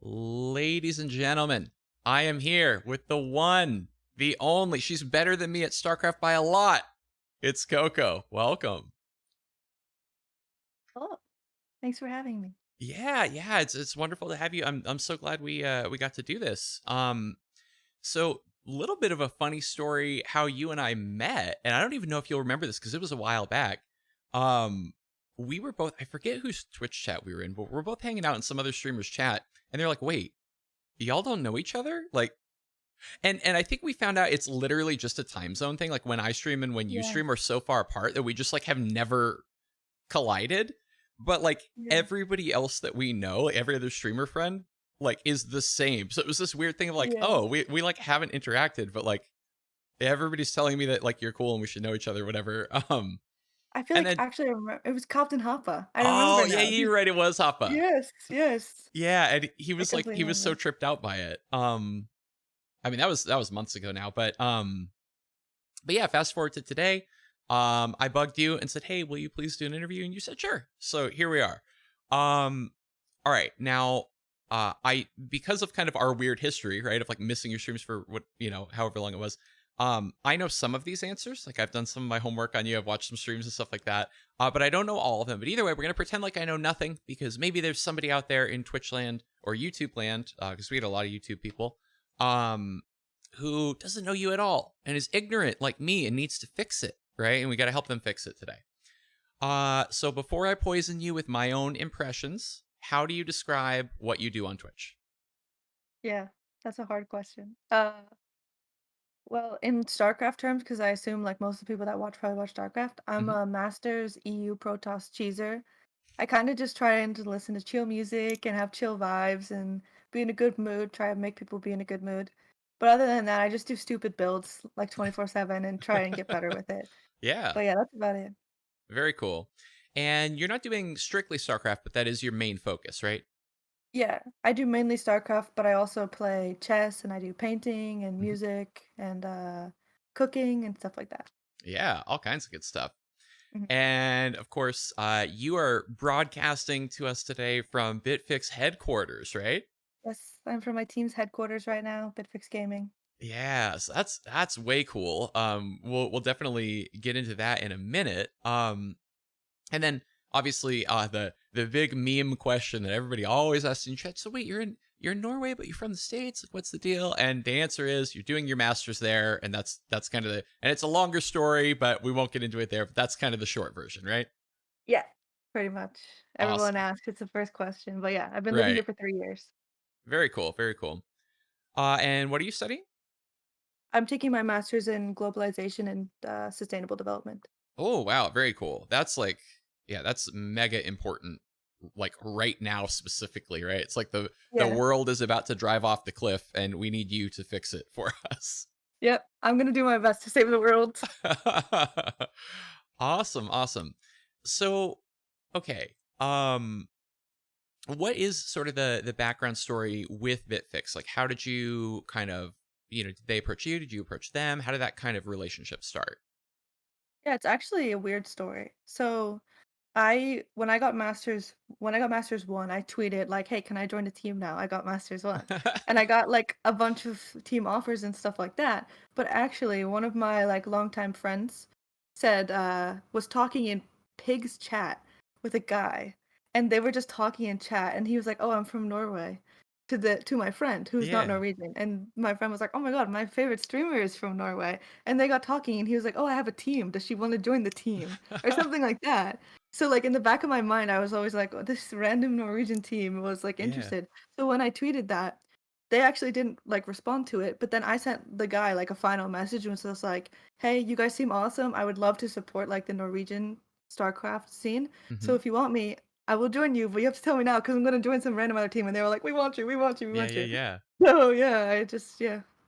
Ladies and gentlemen, I am here with the one, the only. She's better than me at Starcraft by a lot. It's Coco. Welcome. Oh, thanks for having me. Yeah, it's wonderful to have you. I'm so glad we got to do this. So little bit of a funny story how you and I met, and I don't even know if you'll remember this because it was a while back. Um, we were both, I forget whose Twitch chat we were in, but we're both hanging out in some other streamer's chat, and they're like, "Wait, y'all don't know each other?" Like, and I think we found out it's literally just a time zone thing. Like when I stream and when you Yeah, stream are so far apart that we just like have never collided. But like yeah, everybody else that we know, like, every other streamer friend, like is the same. So it was this weird thing of like, yeah. oh, we like haven't interacted, but like everybody's telling me that like you're cool and we should know each other, whatever. I feel And like then actually it was Captain Hoppa. I oh remember yeah, now. you're right, it was Hoppa. Yes, yes. Yeah, and I he completely was so remember. tripped out by it. I mean that was months ago now, but yeah, fast forward to today. I bugged you and said, "Hey, will you please do an interview?" And you said, "Sure." So here we are. Um, all right, now, I because of kind of our weird history, right, of like missing your streams for what however long it was. I know some of these answers. Like I've done some of my homework on you. I've watched some streams and stuff like that. But I don't know all of them. But either way, we're gonna pretend like I know nothing because maybe there's somebody out there in Twitch land or YouTube land, because we had a lot of YouTube people. Um, who doesn't know you at all and is ignorant like me and needs to fix it, right? And we got to help them fix it today. So before I poison you with my own impressions, how do you describe what you do on Twitch? Yeah, that's a hard question. Well, in StarCraft terms, because I assume like most of the people that watch probably watch StarCraft, I'm Hmm. a Masters EU Protoss cheeser. I kind of just try and to listen to chill music and have chill vibes and be in a good mood, try to make people be in a good mood. But other than that, I just do stupid builds like 24/7 and try and get better with it. Yeah, But yeah, that's about it. very cool. And you're not doing strictly StarCraft, but that is your main focus, right? Yeah, I do mainly StarCraft, but I also play chess and I do painting and Mhm. music and cooking and stuff like that. Yeah, all kinds of good stuff. Mhm. And of course, you are broadcasting to us today from Bitfix headquarters, right? Yes, I'm from my team's headquarters right now, Bitfix Gaming. Yeah, so that's way cool. We'll definitely get into that in a minute. And then obviously, the big meme question that everybody always asks in chat. So wait, you're in Norway, but you're from the States. Like, what's the deal? And the answer is you're doing your masters there, and that's kind of the, and it's a longer story, but we won't get into it there. But that's kind of the short version, right? Yeah, pretty much. Everyone Awesome. asks, it's the first question. But yeah, I've been living Right. here for 3 years. Very cool. Very cool. And what are you studying? I'm taking my master's in globalization and sustainable development. Oh, wow, very cool. That's like, yeah, that's mega important. Like right now specifically, right? It's like the Yeah. world is about to drive off the cliff, and we need you to fix it for us. Yep. I'm gonna do my best to save the world. Awesome, awesome. So, okay, what is sort of the background story with Bitfix? Like, how did you kind of, did they approach you? Did you approach them? How did that kind of relationship start? Yeah, it's actually a weird story. So when I got Masters 1, I tweeted like, "Hey, can I join the team now? I got Masters 1." And I got like a bunch of team offers and stuff like that. But actually, one of my like longtime friends said was talking in Pig's chat with a guy, and they were just talking in chat, and he was like, "Oh, I'm from Norway." To my friend who's not Yeah. Norwegian, and my friend was like, "Oh my god, my favorite streamer is from Norway." And they got talking, and he was like, "Oh, I have a team. Does she want to join the team?" Or something like that. So, like, in the back of my mind, I was always like, "Oh, this random Norwegian team was, like, Yeah. interested." So when I tweeted that, they actually didn't, like, respond to it, but then I sent the guy, like, a final message and was just like, "Hey, you guys seem awesome. I would love to support, like, the Norwegian StarCraft scene. So Hmm. if you want me, I will join you, but you have to tell me now because 'cause I'm gonna join some random other team." And they were like, "We want you, we want you, we Yeah, want yeah, you." yeah. So, yeah,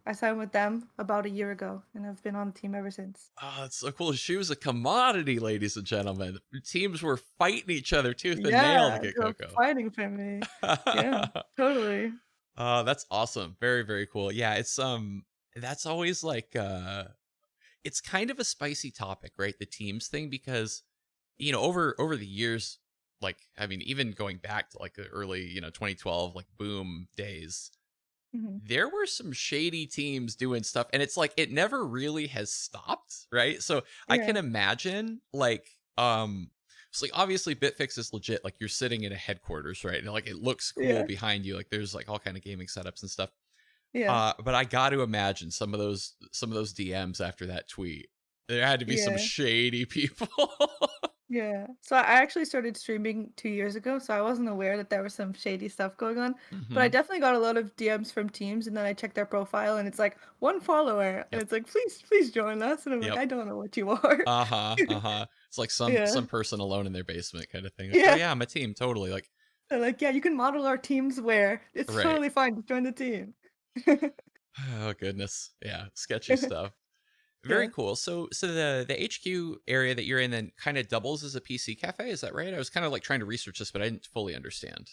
I signed with them about a year ago, and I've been on the team ever since. Oh, it's so cool. She was a commodity, ladies and gentlemen. Teams were fighting each other tooth and nail to Yeah, get they're Coco. fighting for me. Yeah, totally. That's awesome. Very, very cool. Yeah, that's always like it's kind of a spicy topic, right? The teams thing because over the years like, I mean, even going back to like the early, 2012, like boom days, Mhm. there were some shady teams doing stuff, and it's like it never really has stopped, right? So I can Yeah. imagine like it's like obviously Bitfix is legit, like you're sitting in a headquarters, right? And like it looks cool Yeah. behind you, like there's like all kind of gaming setups and stuff. Yeah. But I got to imagine some of those DMs after that tweet. There had to be some Yeah. shady people. Yeah. So I actually started streaming 2 years ago, so I wasn't aware that there was some shady stuff going on. But I Hmm. definitely got a lot of DMs from teams, and then I checked their profile, and it's like 1 follower, and Yep. it's like, please join us. And I'm like, Yep. I don't know what you are. Uh-huh. Uh-huh. It's like Yeah. some person alone in their basement kind of thing. Like, oh Yeah. yeah, I'm a team, totally. Like, They're like, yeah, you can model our team's wear. It's right. totally fine. Just join the team. Oh goodness. Yeah, sketchy stuff. Very Yeah. cool. So the HQ area that you're in then kind of doubles as a PC cafe, is that right? I was kind of like trying to research this, but I didn't fully understand.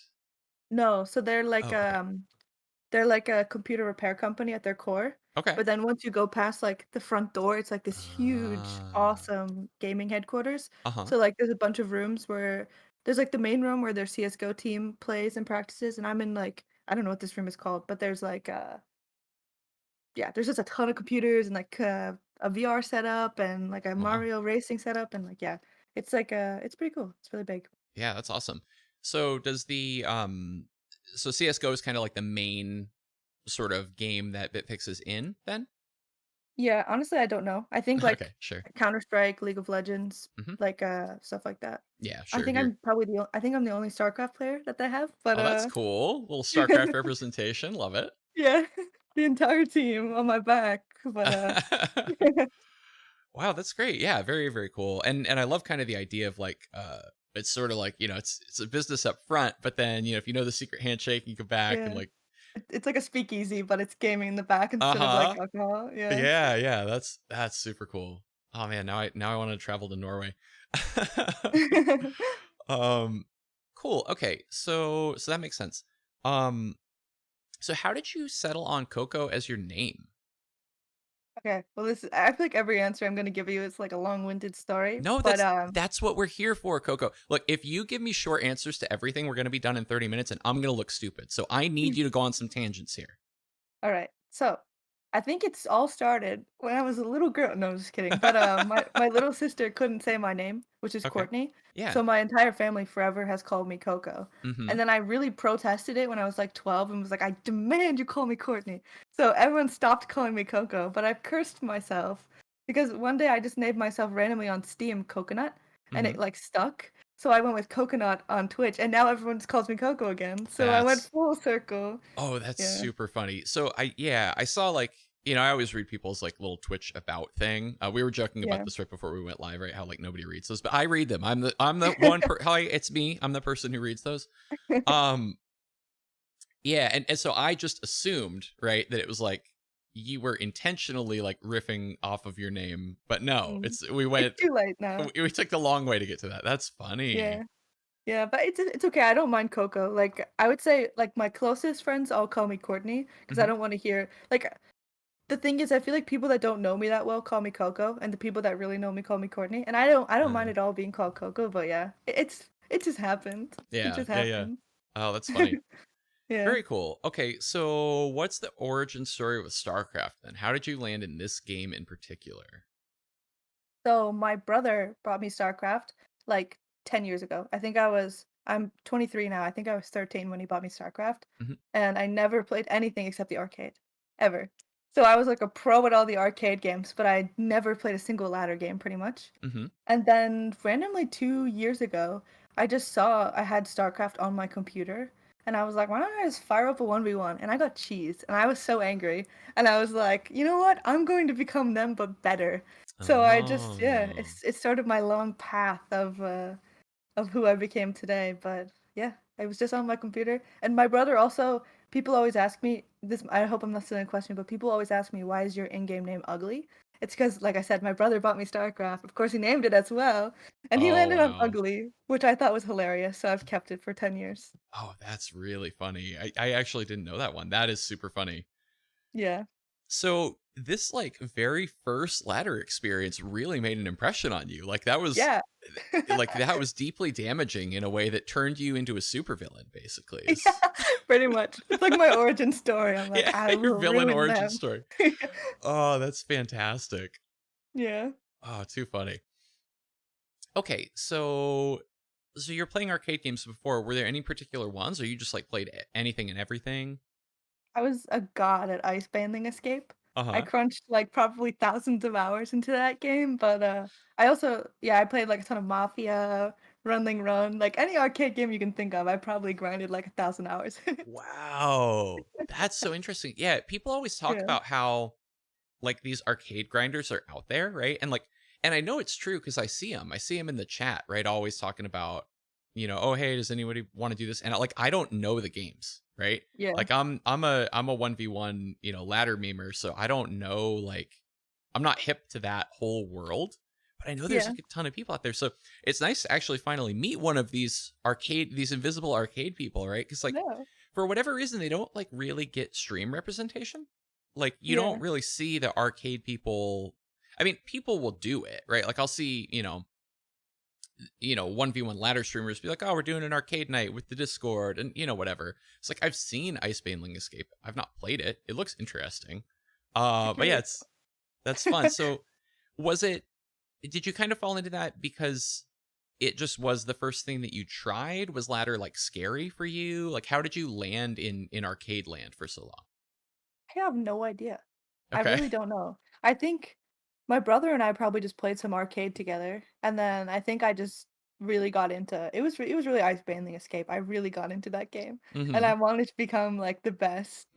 No, so Oh, okay. they're like a computer repair company at their core. Okay. But then once you go past like the front door, it's like this huge, Uh, awesome gaming headquarters. uh-huh. So like there's a bunch of rooms where there's like the main room where their CS:GO team plays and practices, and I'm in like I don't know what this room is called, but there's like yeah, there's just a ton of computers and like a VR setup and like a Wow. Mario racing setup and like yeah, it's like it's pretty cool. It's really big. Yeah, that's awesome. So does the so CS:GO is kind of like the main sort of game that Bitfix is in then? Yeah, honestly, I don't know. I think like Okay, sure. Counter-Strike, League of Legends, Hmm. like stuff like that. Yeah, I sure. think You're I'm probably I think I'm the only Starcraft player that they have, but Oh, that's cool. Little yeah, StarCraft representation. Love it. yeah, the entire team on my back, but Wow, that's great. Yeah, very, very cool. And I love kind of the idea of like it's sort of like, it's a business up front, but then, if you know the secret handshake, you go back and yeah, like it's like a speakeasy, but it's gaming in the back instead of like uh-huh. alcohol. Yeah. Yeah, yeah, that's super cool. Oh man, now I want to travel to Norway. um cool. Okay. So that makes sense. Um so how did you settle on Coco as your name? Okay, well, I feel like every answer I'm gonna give you is like a long-winded story, No, but that's what we're here for, Coco. Look, if you give me short answers to everything, we're going to be done in 30 minutes and I'm going to look stupid. So I need you to go on some tangents here. all right. So, I think it's all started when I was a little girl. No, just kidding. But my little sister couldn't say my name, which is Okay. Courtney. Yeah. So my entire family forever has called me Coco. Mhm. And then I really protested it when I was like 12 and was like, I demand you call me Courtney. So everyone stopped calling me Coco, but I've cursed myself because one day I just named myself randomly on Steam Coconut and it Mhm. like stuck. So I went with Coconut on Twitch and now everyone just calls me Coco again. So I went That's full circle. Oh, that's Yeah. super funny. So I saw like, I always read people's like little Twitch about thing. We were joking about Yeah. this right before we went live, right? How like nobody reads those, but I read them. I'm the one hi, it's me. I'm the person who reads those. Um Yeah, and so I just assumed, right, that it was like you were intentionally like riffing off of your name, but no, Mm. it's It's too late now. we took the long way to get to that. That's funny. Yeah. Yeah, but it's okay. I don't mind Coco. Like I would say like my closest friends all call me Courtney because I Hmm. don't want to hear like the thing is I feel like people that don't know me that well call me Coco and the people that really know me call me Courtney. And I don't mind Uh, at all being called Coco, but yeah. It just happened. It yeah, just yeah, yeah. happened. Oh, that's funny. Yeah. Very cool. Okay, so what's the origin story with StarCraft then? How did you land in this game in particular? So my brother brought me StarCraft like 10 years ago. I'm 23 now. I think I was 13 when he bought me StarCraft. Hmm. And I never played anything except the arcade. Ever. So I was like a pro at all the arcade games, but I never played a single ladder game pretty much. Hmm. And then randomly 2 years ago, I just saw I had StarCraft on my computer. And I was like, why don't I just fire up a 1v1? And I got cheesed. And I was so angry. And I was like, you know what? I'm going to become them, but better. So I just, yeah, Oh. it started my long path of who I became today. But yeah, it was just on my computer. And my brother also, people always ask me this. I hope I'm not stealing a question, but people always ask me, why is your in-game name ugly? It's because, like I said, my brother bought me StarCraft. Of course, he named it as well, and he Oh landed on wow. ugly, which I thought was hilarious. So I've kept it for 10 years. Oh, that's really funny. I actually didn't know that one. That is super funny. Yeah. So this like very first ladder experience really made an impression on you. Yeah. Like that was deeply damaging in a way that turned you into a supervillain, basically. Yeah, pretty much. It's like my origin story. I'm like, Yeah, I your will villain ruin origin them. story. Oh, that's fantastic. Yeah. Oh, too funny. Okay, so you're playing arcade games before. Were there any particular ones, or you just like played anything and everything? I was a god at ice banding escape. Uh I huh. crunched like probably thousands of hours into that game, but I also yeah, I played like a ton of Mafia, Running Run, like any arcade game you can think of. I probably grinded like 1,000 hours. Wow, that's so interesting. Yeah, people always talk Yeah. about how like these arcade grinders are out there, right? And I know it's true because I see them. I see them in the chat, right? Always talking about, oh hey, does anybody want to do this? And I don't know the games, right? Yeah. Like I'm a 1v1, ladder memer, so I don't know like I'm not hip to that whole world, but I know there's Yeah. like a ton of people out there. So it's nice to actually finally meet one of these invisible arcade people, right? Because like No. for whatever reason, they don't like really get stream representation. Like you don't Yeah. really see the arcade people. I mean, people will do it, right? Like I'll see, 1v1 ladder streamers be like, "Oh, we're doing an arcade night with the Discord," and whatever. It's like I've seen Ice Baneling Escape. I've not played it. It looks interesting. It's But yeah, really that's fun. So was it? Did you kind of fall into that because it just was the first thing that you tried? Was ladder like scary for you? Like how did you land in arcade land for so long? I have no idea. I Okay. really don't know. I think my brother and I probably just played some arcade together, and then I think I just really got into it was really Ice Banding Escape. I really got into that game, and I Mhm. wanted to become like the best.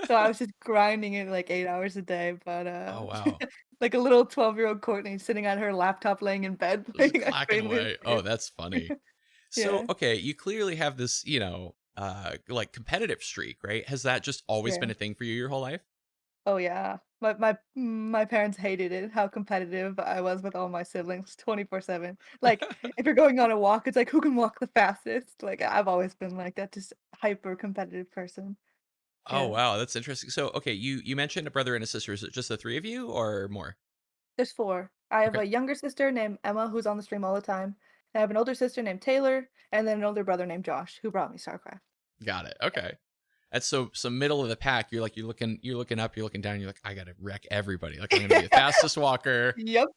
So I was just grinding it like 8 hours a day, but Oh, wow. like a little 12-year-old Courtney sitting on her laptop laying in bed Just playing Ice clacking Banding away. Oh, Escape. that's funny. So, Yeah, okay, you clearly have this, like competitive streak, right? Has that just always yeah. been a thing for you your whole life? Oh, yeah. My parents hated it, how competitive I was with all my siblings 24/7. Like, if you're going on a walk, it's like, "Who can walk the fastest?" Like, I've always been like that, just hyper competitive person. Oh, Yeah. wow, that's interesting. So, okay, you mentioned a brother and a sister. Is it just the three of you or more? There's 4. I have Okay, a younger sister named Emma who's on the stream all the time. I have an older sister named Taylor, and then an older brother named Josh who brought me StarCraft. got it. Okay. That's so middle of the pack. You're looking up, you're looking down, you're like, I gotta wreck everybody. Like I'm gonna be the fastest walker. Yep,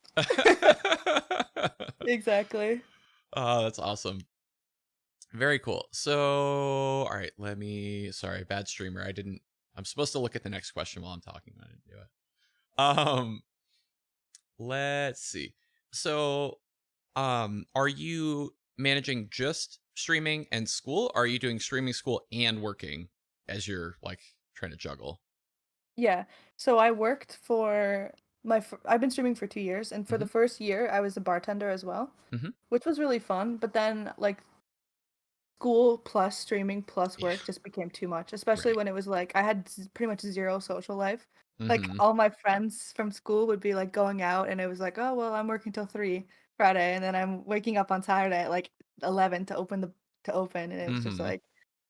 exactly. Oh, that's awesome. Very cool. So, all right, sorry, bad streamer. I'm supposed to look at the next question while I'm talking. I didn't do it. Let's see. So, are you managing just streaming and school? Or are you doing streaming, school, and working as you're like trying to juggle? Yeah. So I worked for I've been streaming for 2 years, and for the Mm-hmm. first year, I was a bartender as well, Mm-hmm. which was really fun, but then, like, school plus streaming plus Yeah. work just became too much, especially Right. when it was like I had pretty much zero social life. Like Mm-hmm. all my friends from school would be like going out and it was like, "Oh, well, I'm working till 3 Friday and then I'm waking up on Saturday at like 11 to open." And it was just Mm-hmm. like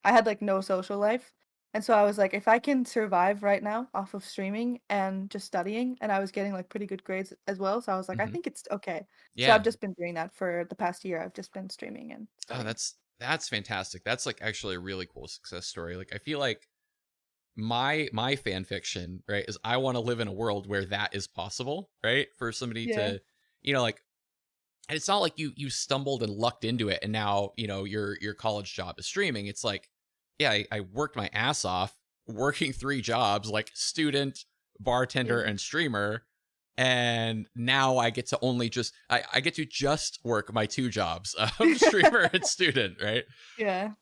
I had like no social life. And so I was like, if I can survive right now off of streaming and just studying, and I was getting like pretty good grades as well, so I was like, I Mm-hmm. think it's okay. So I've Yeah. just been doing that for the past year. I've just been streaming and Oh, studying. that's fantastic. That's like actually a really cool success story. Like I feel like my fan fiction, right, is I want to live in a world where that is possible, right? For somebody Yeah. to, like and it's not like you stumbled and lucked into it and now, your college job is streaming. It's like, yeah, I worked my ass off working three jobs like student, bartender, Yeah. and streamer. And now I get to only I get to just work my two jobs of streamer and student, right? Yeah.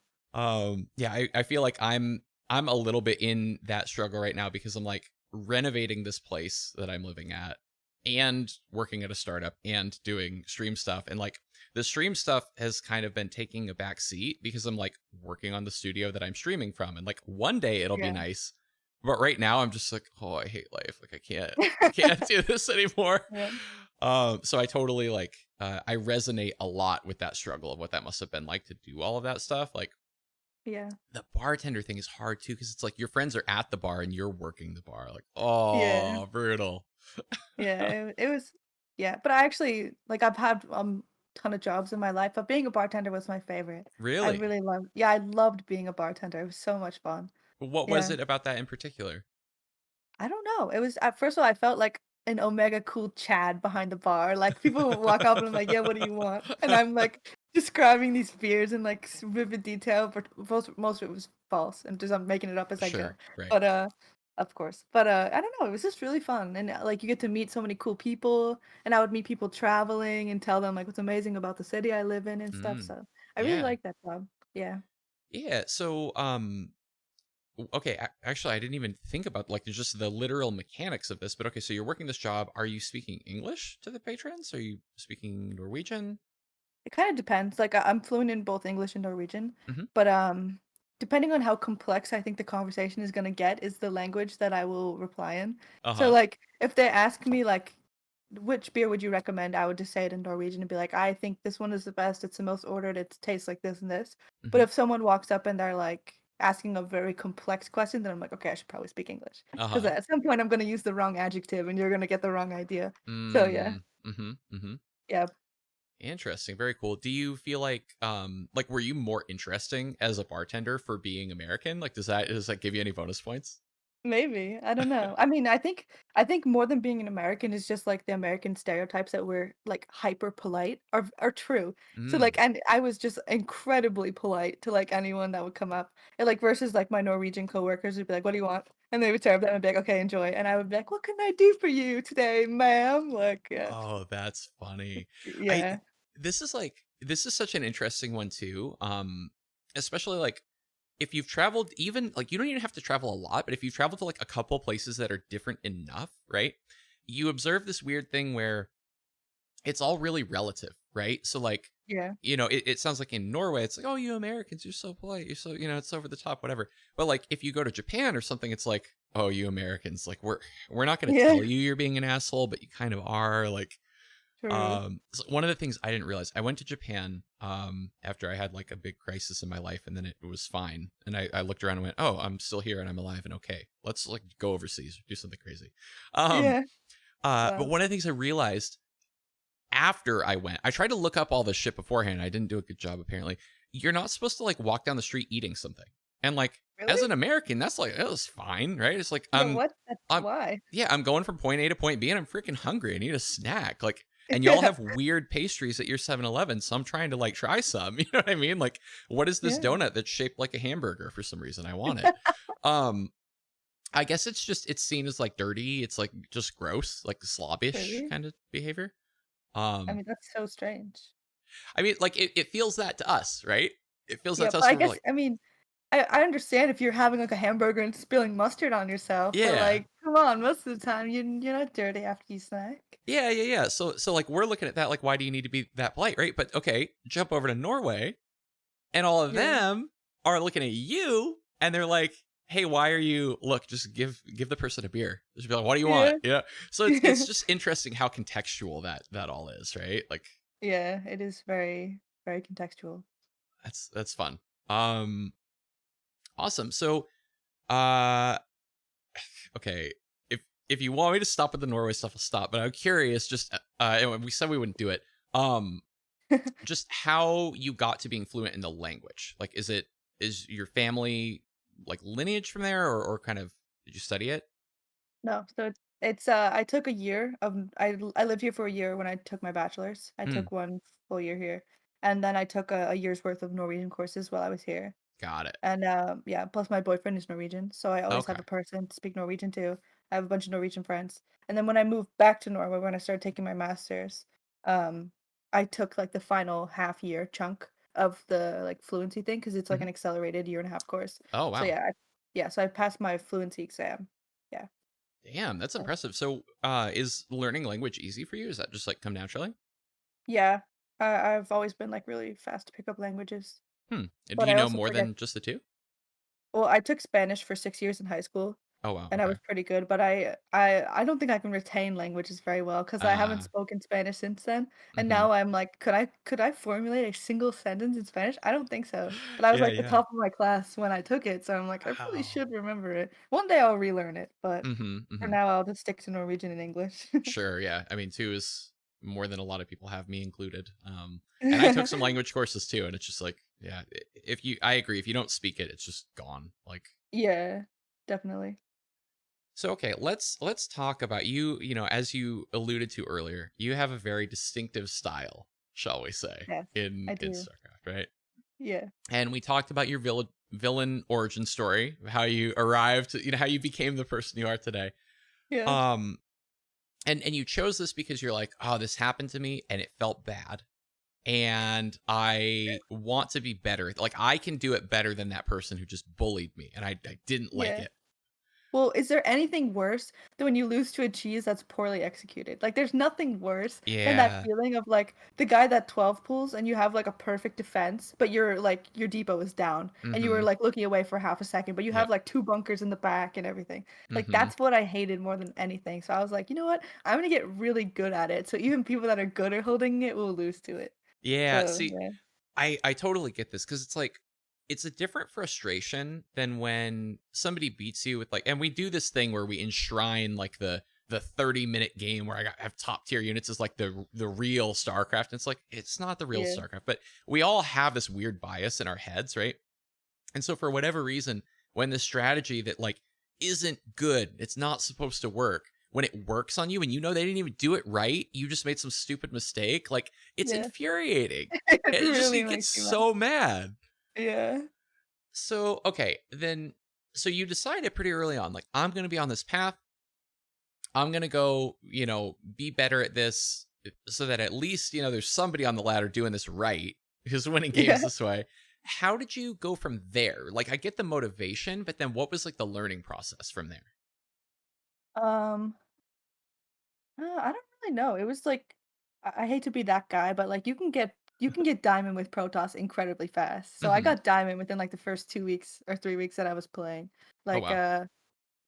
Yeah, I feel like I'm a little bit in that struggle right now because I'm like renovating this place that I'm living at and working at a startup and doing stream stuff. And like the stream stuff has kind of been taking a back seat because I'm like working on the studio that I'm streaming from. And like one day it'll be Yeah. nice. But right now I'm just like, oh, I hate life. Like I can't do this anymore. Yeah. So I totally like I resonate a lot with that struggle of what that must have been like to do all of that stuff. Like Yeah. The bartender thing is hard too because it's like your friends are at the bar and you're working the bar. Like, Yeah. oh, brutal. Yeah. It was yeah, but I actually like I've had ton of jobs in my life, but being a bartender was my favorite. I Really? really loved yeah, I loved being a bartender. It was so much fun. What was Yeah. it about that in particular? I don't know. It was at first of all, I felt like an omega cool Chad behind the bar. Like people would walk up and I'm like, "Yeah, what do you want?" And I'm like describing these beers in like vivid detail, but most of it was false and just I'm making it up as I go. Sure, right. But of course. But I don't know. It was just really fun, and like you get to meet so many cool people, and I would meet people traveling and tell them like what's amazing about the city I live in and stuff. Mm, So I really yeah. like that job. Yeah. Yeah. So, okay, actually, I didn't even think about like just the literal mechanics of this, but okay, so you're working this job. Are you speaking English to the patrons? Are you speaking Norwegian? It kind of depends. Like I'm fluent in both English and Norwegian, Hmm. but depending on how complex I think the conversation is going to get is the language that I will reply in. So Uh-huh. like if they ask me like which beer would you recommend, I would just say it in Norwegian and be like, I think this one is the best. It's the most ordered. It tastes like this and this. But Hmm. if someone walks up and they're like asking a very complex question, then I'm like, okay, I should probably speak English because Uh-huh. at some point I'm going to use the wrong adjective and you're going to get the wrong idea. So yeah, Mm, mm-hmm. Mm-hmm. yeah. Interesting. Very cool. Do you feel like were you more interesting as a bartender for being American? Like does that give you any bonus points? Maybe, I don't know. I mean, I think more than being an American is just, like, the American stereotypes that we're, like, hyper polite are true. So, Mm. like and I was just incredibly polite to, like, anyone that would come up, and, like, versus, like, my Norwegian coworkers would be like, "What do you want?" And they would serve them and be like, "Okay, enjoy." And I would be like, "What can I do for you today, ma'am?" Like, yeah. Oh, that's funny. I Yeah. this is such an interesting one too. Especially like if you've traveled even like you don't even have to travel a lot, but if you've traveled to like a couple places that are different enough, right? You observe this weird thing where it's all really relative, right? So like, Yeah. it sounds like in Norway, it's like, oh, you Americans, you're so polite, you're so, it's over the top, whatever. But like, if you go to Japan or something, it's like, oh, you Americans, like we're not going to Yeah. tell you you're being an asshole, but you kind of are. Like, True. so one of the things I didn't realize, I went to Japan after I had like a big crisis in my life, and then it was fine. And I looked around and went, oh, I'm still here and I'm alive and okay. Let's like go overseas, do something crazy. Um, Yeah. but Wow. one of the things I realized after I went, I tried to look up all this shit beforehand. I didn't do a good job apparently. You're not supposed to like walk down the street eating something. And like as Really? an American, that's like that was fine, right? It's like Yeah, what? That's I'm why? yeah, I'm going from point A to point B and I'm freaking hungry. I need a snack. Like and y'all Yeah. have weird pastries at your 7-Eleven, so I'm trying to like try some. You know what I mean? Like what is this Yeah. donut that's shaped like a hamburger for some reason? I want it. Um I guess it's seen as like dirty. It's like just gross, like slobbish Really? kind of behavior. I Um mean, that's so strange. I mean, like it feels that to us, right? It feels that Yeah, to but us I where we're guess like, I mean, I understand if you're having, like, a hamburger and spilling mustard on yourself, but, yeah, like, come on, most of the time, you're not dirty after you snack. yeah, yeah, yeah. So like we're looking at that, like, why do you need to be that polite, right? But okay, jump over to Norway, and all of Yeah. them are looking at you, and they're like, hey, why are you? Look, just give the person a beer. Just be like, what do you want? Yeah. Yeah. So it's just interesting how contextual that all is, right? Like Yeah, it is very, very contextual. that's fun. Um, awesome. So uh okay, if you want me to stop with the Norway stuff, I'll stop. But I'm curious, just and we said we wouldn't do it. Um, just how you got to being fluent in the language. Like, is your family like lineage from there, or kind of did you study it? No, so I took a year of I lived here for a year when I took my bachelor's. I Hmm, took 1 full year here, and then I took a year's worth of Norwegian courses while I was here. got it. And, yeah, plus my boyfriend is Norwegian, so I always Okay, have a person to speak Norwegian to. I have a bunch of Norwegian friends. And then when I moved back to Norway, when I started taking my master's, um, I took, like, the final half year chunk of the, like, fluency thing because it's, like, hmm. an accelerated year and a half course. Oh So, wow, yeah, so I passed my fluency exam. Yeah. damn, that's So impressive. So, is learning language easy for you? Is that just like come naturally? yeah, I've always been, like, really fast to pick up languages, Hmm. Do but you I know also more forget than just the two? well, I took Spanish for 6 years in high school, Oh wow. and I Okay. was pretty good, but I don't think I can retain languages very well because I haven't Uh. spoken Spanish since then, and Mm-hmm. now I'm like, could I formulate a single sentence in Spanish? I don't think so, but I was, Yeah. like, the Yeah. top of my class when I took it, so I'm like, I really Oh. should remember it. One day I'll relearn it, but Mm-hmm. for Mm-hmm. now, I'll just stick to Norwegian and English. Sure. Yeah. I mean, two is more than a lot of people have, me included. And I took some language courses too, and it's just like, yeah, I agree. If you don't speak it, it's just gone. Like, Yeah, definitely. so okay, let's talk about you. You know, as you alluded to earlier, you have a very distinctive style, shall we say, Yes, I in do. StarCraft, right? Yeah. And we talked about your villain origin story, how you arrived, you know, how you became the person you are today. Yeah. Um, and you chose this because you're like, oh, this happened to me and it felt bad, and I want to be better. Like I can do it better than that person who just bullied me, and I didn't like Yeah. it. Well, is there anything worse than when you lose to a cheese that's poorly executed? Like, there's nothing worse than that Yeah. feeling of like the guy that 12 pulls and you have like a perfect defense, but your depot is down and you were Mm-hmm. like looking away for half a second, but you have Yep. like two bunkers in the back and everything. Like, Mm-hmm. that's what I hated more than anything. So I was like, you know what? I'm gonna get really good at it. So even people that are good at holding it will lose to it. Yeah. So See, yeah. I totally get this because it's like it's a different frustration than when somebody beats you with like, and we do this thing where we enshrine like the 30-minute game where have top tier units is like the real StarCraft. And it's like it's not the real Yeah. StarCraft, but we all have this weird bias in our heads, right? And so for whatever reason, when the strategy that like isn't good, it's not supposed to work. When it works on you and you know they didn't even do it right, you just made some stupid mistake. Like it's Yeah. infuriating. It It just really you get makes me mad. so mad. Yeah. So okay, then so you decided pretty early on, like I'm gonna be on this path. I'm gonna go, you know, be better at this so that at least, you know, there's somebody on the ladder doing this right who's winning games Yeah. this way. How did you go from there? Like I get the motivation, but then what was like the learning process from there? Um I don't really know. It was like I hate to be that guy, but like you can get diamond with Protoss incredibly fast. So I Mm-hmm. got diamond within like the first 2 weeks or 3 weeks that I was playing. Oh Like wow.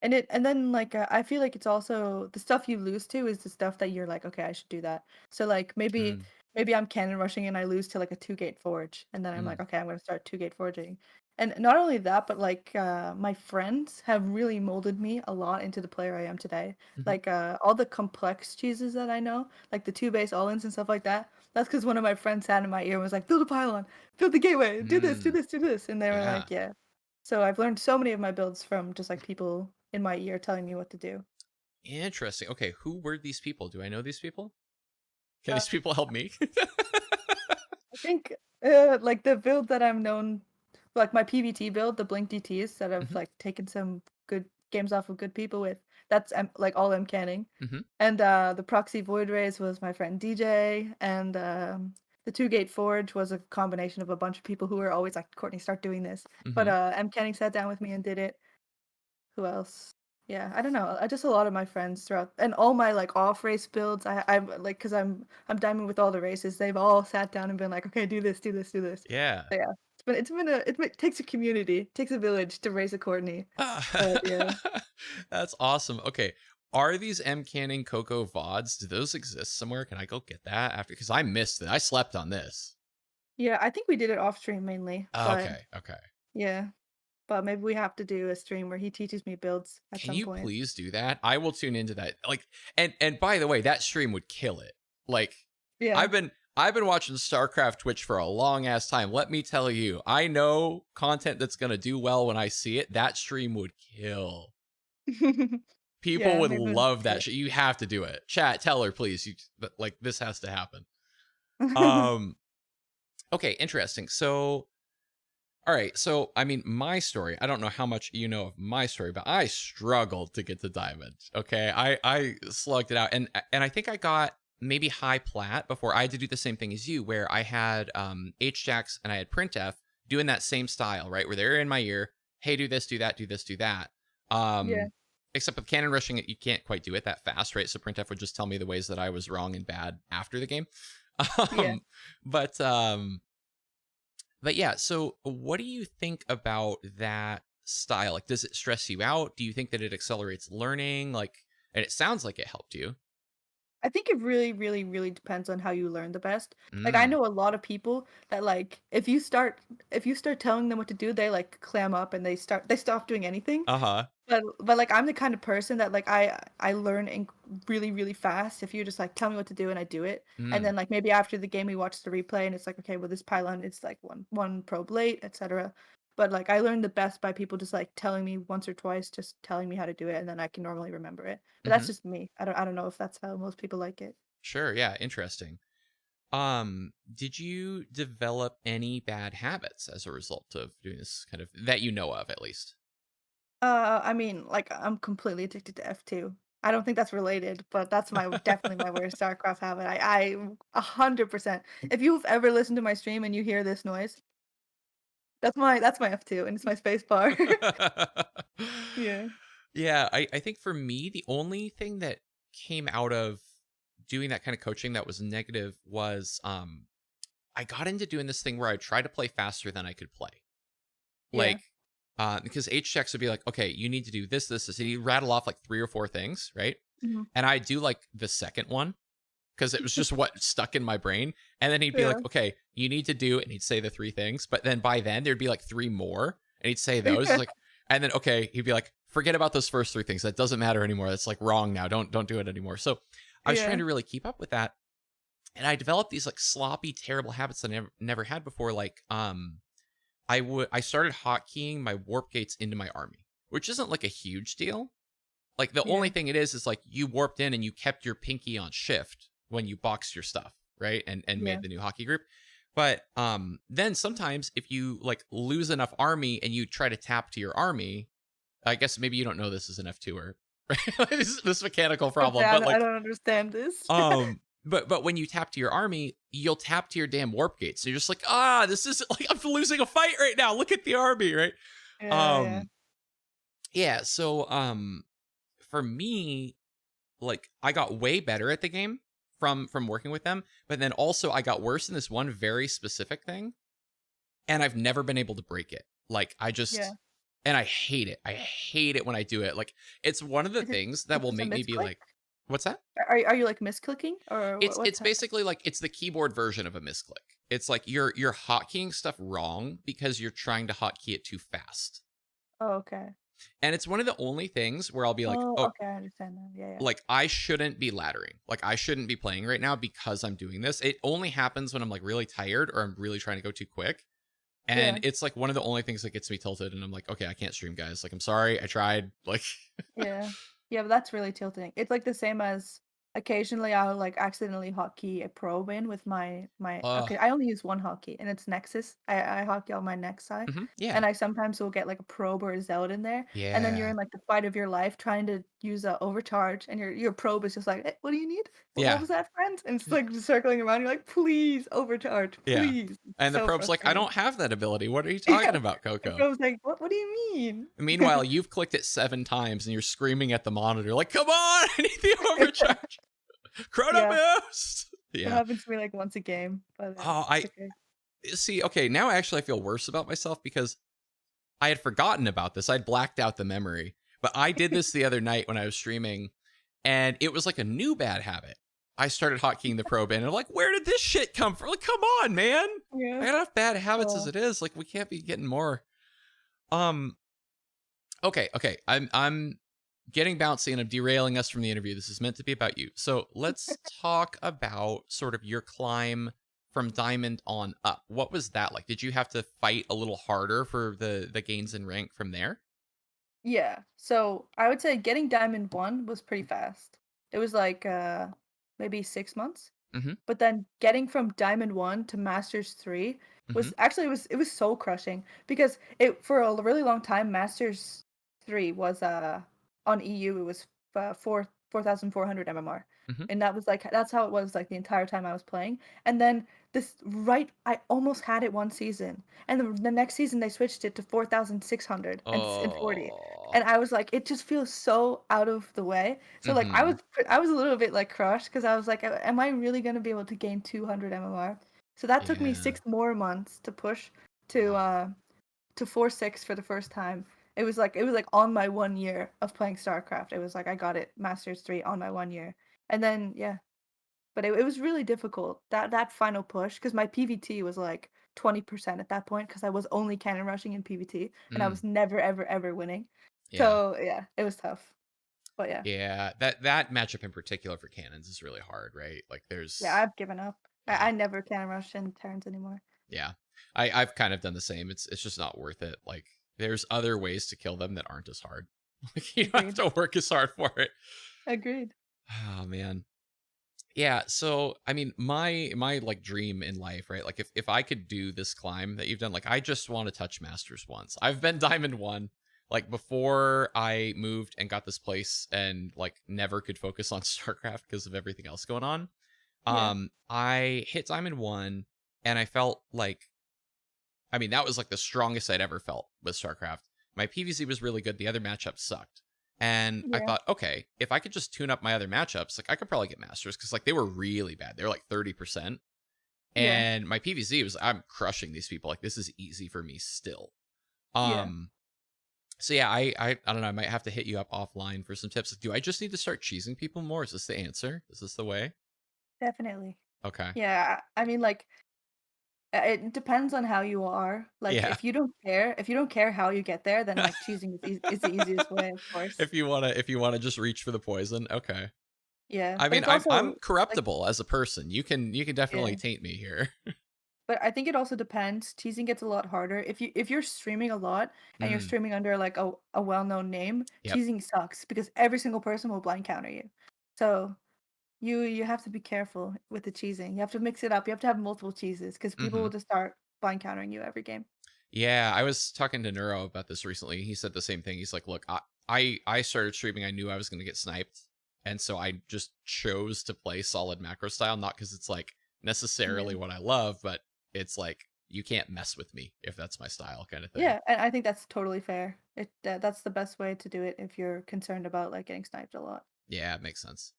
and then like I feel like it's also the stuff you lose to is the stuff that you're like, okay, I should do that. So like maybe Mm, maybe I'm cannon rushing and I lose to like a two gate forge, and then I'm mm, like, okay, I'm gonna start two gate forging. And not only that, but like my friends have really molded me a lot into the player I am today. mm-hmm. Like all the complex cheeses that I know, like the two base all-ins and stuff like that. That's because one of my friends sat in my ear and was like, build a pylon, build the gateway, do this, do Mm, this, do this. And they were yeah. like, yeah. So I've learned so many of my builds from just like people in my ear telling me what to do. Interesting. Okay, who were these people? Do I know these people? Can Uh, these people help me? I think like the build that I'm known, like my PVT build, the Blink DTs that I've Hmm. like taken some good games off of good people with. That's like all M canning. Hmm. And the Proxy Void Rays was my friend DJ, and the Two Gate Forge was a combination of a bunch of people who were always like, Courtney, start doing this. But Hmm. M canning sat down with me and did it. Who else? Yeah, I don't know. I just a lot of my friends throughout, and all my like off race builds. I'm like, cause I'm diamond with all the races. They've all sat down and been like, okay, do this, do this, do this. Yeah. So yeah, it takes a community, it takes a village to raise a Courtney. But yeah, That's awesome. Okay. Are these M Canning Coco VODs? Do those exist somewhere? Can I go get that after? Because I missed it. I slept on this. yeah, I think we did it off stream mainly, but Okay. Okay. yeah, but maybe we have to do a stream where he teaches me builds at Can some you point. please do that? I will tune into that. Like, and by the way, that stream would kill it. Like, Yeah. I've been watching StarCraft Twitch for a long ass time. Let me tell you, I know content that's gonna do well when I see it. That stream would kill. People Yeah, would maybe we'll have love to do that it. shit. You have to do it. Chat, tell her, please. But like this has to happen. Um, okay, interesting. So, all right. So, I mean, my story, I don't know how much you know of my story, but I struggled to get to diamond. Okay. I slugged it out. And I think I got maybe high plat before I had to do the same thing as you, where I had HJax and I had printf doing that same style, right? Where they're in my ear, hey, do this, do that, do this, do that. Yeah, Um, except with cannon rushing, you can't quite do it that fast, right? So printf would just tell me the ways that I was wrong and bad after the game. yeah. Um, but um, but yeah, so what do you think about that style? Like, does it stress you out? Do you think that it accelerates learning? Like, and it sounds like it helped you. I think it really, really, really depends on how you learn the best. Like I Mm. know a lot of people that like if you start telling them what to do, they like clam up and they stop doing anything. Uh-huh. But like I'm the kind of person that like I learn really really fast if you just like tell me what to do and I do it. And Mm. then like maybe after the game we watch the replay and it's like okay, well this pylon it's like one probe late, etc. But like I learn the best by people just like telling me once or twice, just telling me how to do it and then I can normally remember it. But that's Mhm. just me. I don't know if that's how most people like it. Sure, yeah, interesting. Did you develop any bad habits as a result of doing this kind of that you know of at least? I mean, like, I'm completely addicted to F2. I don't think that's related, but that's my definitely my worst Starcraft habit. I 100%. If you've ever listened to my stream and you hear this noise, that's my F2 and it's my space bar. Yeah. Yeah, I think for me, the only thing that came out of doing that kind of coaching that was negative was I got into doing this thing where I tried to play faster than I could play. Yeah. Like because H checks would be like, okay, you need to do this, this, this. And he'd rattle off like three or four things, right? Mhm. And I do like the second one because it was just what stuck in my brain. And then he'd be Yeah. like, okay, you need to do, and he'd say the three things. But then by then there'd be like three more, and he'd say those. It's like, and then okay, he'd be like, forget about those first three things. That doesn't matter anymore. That's like wrong now. Don't do it anymore. So I was trying Yeah. to really keep up with that, and I developed these like sloppy, terrible habits that I never had before. Like I started hotkeying my warp gates into my army, which isn't like a huge deal. Like the only Yeah. thing it is like you warped in and you kept your pinky on shift when you boxed your stuff, right? And Yeah. made the new hockey group. But then sometimes if you like lose enough army and you try to tap to your army, I guess maybe you don't know this is an F2er, right? This mechanical Okay, problem, I but don't I like don't understand this. but when you tap to your army, you'll tap to your damn warp gate. So you're just like, this is like I'm losing a fight right now. Look at the army, right? Yeah, yeah. Um yeah, so for me, like I got way better at the game from working with them, but then also I got worse in this one very specific thing, and I've never been able to break it. Like I Yeah. just and I hate it. I hate it when I do it. Like it's one of the Is it things that it's will just a make me be misclick? like, what's that? Are you like misclicking or what's It's happening? basically like it's the keyboard version of a misclick. It's like you're hotkeying stuff wrong because you're trying to hotkey it too fast. Oh, okay. And it's one of the only things where I'll be like, Oh, oh, okay, I understand now. Yeah, yeah. like I shouldn't be laddering. Like I shouldn't be playing right now because I'm doing this. It only happens when I'm like really tired or I'm really trying to go too quick. And Yeah. it's like one of the only things that gets me tilted and I'm like, okay, I can't stream guys. Like I'm sorry. I tried. Like Yeah. Yeah, but that's really tilting. It's like the same as occasionally I'll like accidentally hotkey a probe in with my uh okay, I only use one hotkey and it's Nexus. I hotkey on my Nexus. yeah. And I sometimes will get like a probe or a Zealot in there. And then you're Yeah. in like the fight of your life trying to use a overcharge and your probe is just like, what do you need? What Yeah. was that, friend? And it's like just circling around. You're like, please overcharge, Yeah. please. It's And the so probe's like, I frustrating. don't have that ability. What are you Yeah. talking about, The Coco? probe's like, what do you mean? Meanwhile, you've clicked it 7 times and you're screaming at the monitor, like, come on, I need the overcharge. Chrono Yeah. boost. It Yeah. happens to me like once a game, but Oh, it's I okay. see. Okay, now actually I feel worse about myself because I had forgotten about this. I'd blacked out the memory. But I did this the other night when I was streaming, and it was like a new bad habit. I started hotkeying the probe in, and I'm like, where did this shit come from? Like, come on, man. Yeah. I got enough bad habits as Oh. it is. Like, we can't be getting more. Um, okay. I'm getting bouncy and I'm derailing us from the interview. This is meant to be about you. So let's talk about sort of your climb from diamond on up. What was that like? Did you have to fight a little harder for the gains in rank from there? Yeah. So I would say getting Diamond 1 was pretty fast. It was like maybe 6 months. Mm-hmm. But then getting from Diamond 1 to Masters 3 Mm-hmm. was actually it was soul crushing because it for a really long time Masters 3 was on EU it was 4,400 MMR. Mm-hmm. And that was like that's how it was like the entire time I was playing. And then I almost had it one season. And the next season they switched it to 4,600 and 40. Oh. And I was like, it just feels so out of the way. So like I Mm-hmm. was I was a little bit like crushed because I was like, am I really gonna be able to gain 200 MMR? So that took me Yeah. 6 more months to push to Wow. uh to 4.6 for the first time. It was like on my 1 year of playing StarCraft. It was like I got it Masters 3 on my 1 year. And then yeah, but it was really difficult. That final push because my PVT was like 20% at that point because I was only cannon rushing in PVT and I Mm, was never ever ever winning. yeah. So yeah, it was tough. But yeah. Yeah, that matchup in particular for cannons is really hard, right? Like Yeah, there's I've given up. yeah. I never cannon rush in turns anymore. Yeah. I've kind of done the same. It's just not worth it. Like there's other ways to kill them that aren't as hard. Like you don't have Agreed. to work as hard for it. Agreed. Oh man. Yeah, so I mean my like dream in life, right? Like if I could do this climb that you've done, like I just want to touch Masters once. I've been Diamond 1 like before I moved and got this place and like never could focus on StarCraft because of everything else going on. Yeah. I hit Diamond 1 and I felt like I mean, that was like the strongest I'd ever felt with StarCraft. My PvZ was really good. The other matchups sucked. And I Yeah. thought, okay, if I could just tune up my other matchups, like I could probably get Masters because like they were really bad. They were like 30%. Yeah. And my PvZ was I'm crushing these people. Like this is easy for me still. Yeah. Um so yeah, I don't know, I might have to hit you up offline for some tips. Like, do I just need to start cheesing people more? Is this the answer? Is this the way? Definitely. Okay. Yeah. I mean, like, it depends on how you are. Like, Yeah. if you don't care how you get there, then like choosing is the easiest way, of course. if you wanna just reach for the poison, okay. Yeah, I but mean, it's I'm also like corruptible as a person. You can definitely yeah. taint me here. But I think it also depends. Teasing gets a lot harder. If you're streaming a lot and you're Mm, streaming under like a well-known name, yep. teasing sucks because every single person will blind counter you. So you have to be careful with the cheesing. You have to mix it up. You have to have multiple cheeses because people Hmm. will just start blind countering you every game. Yeah, I was talking to Neuro about this recently. He said the same thing. He's like, "Look, I started streaming. I knew I was going to get sniped, and so I just chose to play solid macro style, not because it's like Yeah. necessarily what I love, but it's like you can't mess with me if that's my style, kind of thing." Yeah, and I think that's totally fair. That's the best way to do it if you're concerned about like getting sniped a lot. Yeah, it makes sense.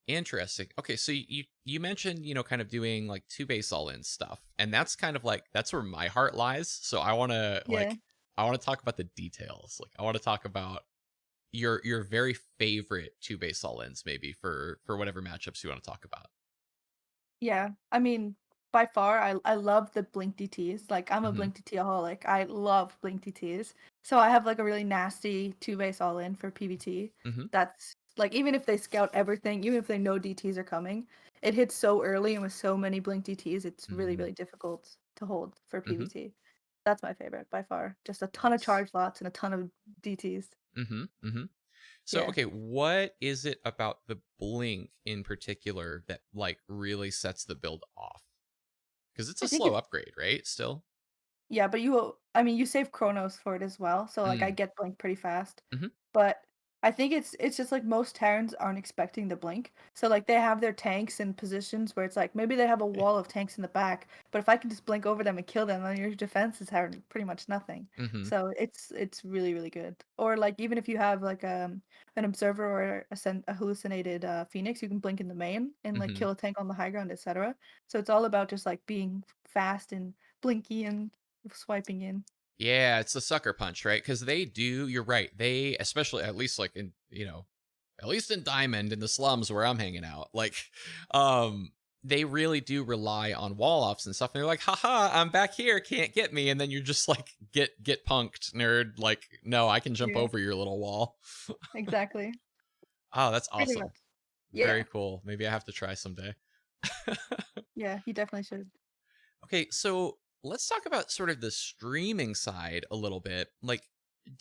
Interesting. Okay, so you mentioned, kind of doing like two base all in stuff. And that's kind of like that's where my heart lies. So Yeah. I want to talk about the details. Like I want to talk about your very favorite two base all ins maybe for whatever matchups you want to talk about. Yeah, I mean, by far, I love the Blink DTs. Like, I'm a Mhm. Blink DT-aholic. I love Blink DTs. So I have like a really nasty two base all in for PvT. Mhm. That's like even if they scout everything, even if they know DTs are coming, it hits so early and with so many Blink DTs, it's really Mhm. really difficult to hold for Mhm. PvT. That's my favorite by far. Just a ton of Nice. charge lots and a ton of DTs. Mhm. Mhm. So, Yeah, okay, what is it about the blink in particular that like really sets the build off? Cuz it's I a think slow it. upgrade, right? Still. Yeah, but I mean, you save Chronos for it as well, so, like, I Mm. get Blink pretty fast. Mhm. But I think it's just, like, most Terrans aren't expecting the Blink. So, like, they have their tanks in positions where it's like, maybe they have a wall of tanks in the back, but if I can just blink over them and kill them, then your defense is having pretty much nothing. Mhm. So, it's really, really good. Or, like, even if you have, like, an Observer or a hallucinated, Phoenix, you can blink in the main and, like, Mhm. kill a tank on the high ground, etc. So, it's all about just, like, being fast and blinky and swiping in. Yeah, it's a sucker punch, right? Because they do. You're right. They, especially at least like in at least in Diamond in the slums where I'm hanging out, like, um, they really do rely on wall offs and stuff. And they're like, haha, I'm back here, can't get me. And then you're just like, get punked, nerd. Like, no, I can jump Yeah, over your little wall. exactly. Oh, that's Pretty awesome. much. Very Yeah. cool. Maybe I have to try someday. Yeah, you definitely should. Okay, so let's talk about sort of the streaming side a little bit. Like,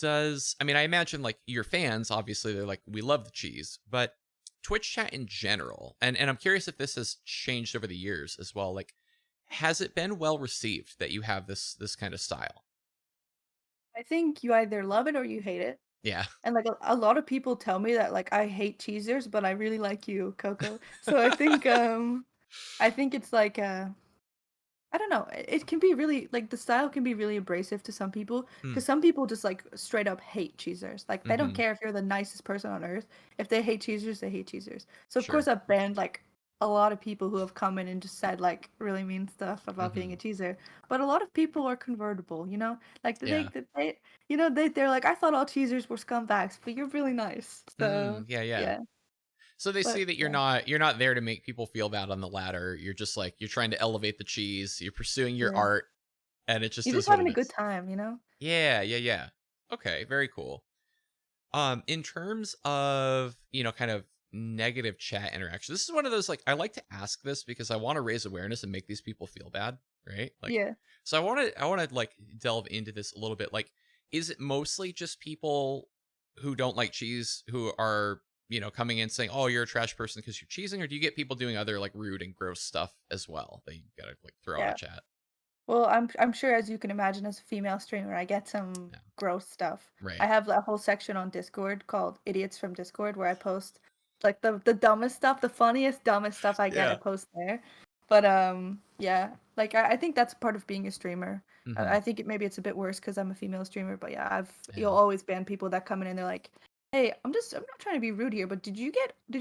I mean, I imagine like your fans, obviously, they're like, we love the cheese, but Twitch chat in general, and I'm curious if this has changed over the years as well. Like, has it been well received that you have this kind of style? I think you either love it or you hate it. Yeah. And like a lot of people tell me that like I hate cheesers, but I really like you, Coco. So I think it's like I don't know. It can be really like the style can be really abrasive to some people Hmm. because some people just like straight up hate cheesers. Like they don't Mm-hmm. care if you're the nicest person on earth. If they hate cheesers, they hate cheesers. So of course Sure. I've banned like a lot of people who have come in and just said like really mean stuff about being Mm-hmm. a cheeser. But a lot of people are convertible, you know? Like Yeah. they you know, they're like, I thought all cheesers were scumbags, but you're really nice. So Yeah, yeah. yeah. So they see But that yeah, you're not there to make people feel bad on the ladder. You're just like you're trying to elevate the cheese. You're pursuing your yeah. art, and it just You're just is what having it a good is. time, you know? Yeah, yeah, yeah. Okay, very cool. In terms of, kind of negative chat interaction, this is one of those, like, I like to ask this because I want to raise awareness and make these people feel bad, right? Like, Yeah. so I want to like delve into this a little bit. Like, is it mostly just people who don't like cheese who are, coming in saying, "Oh, you're a trash person because you're cheesing," or do you get people doing other like rude and gross stuff as well that you gotta like throw out of Yeah. chat? Well, I'm sure as you can imagine as a female streamer, I get some Yeah. gross stuff. I Right. have a whole section on Discord called Idiots from Discord where I post like the dumbest stuff, the funniest, dumbest stuff I get, I Yeah. post there. But yeah, like I think that's part of being a streamer. Mm-hmm. I think maybe it's a bit worse because I'm a female streamer, but yeah, you'll Yeah. always ban people that come in and they're like, "Hey, I'm not trying to be rude here, but did you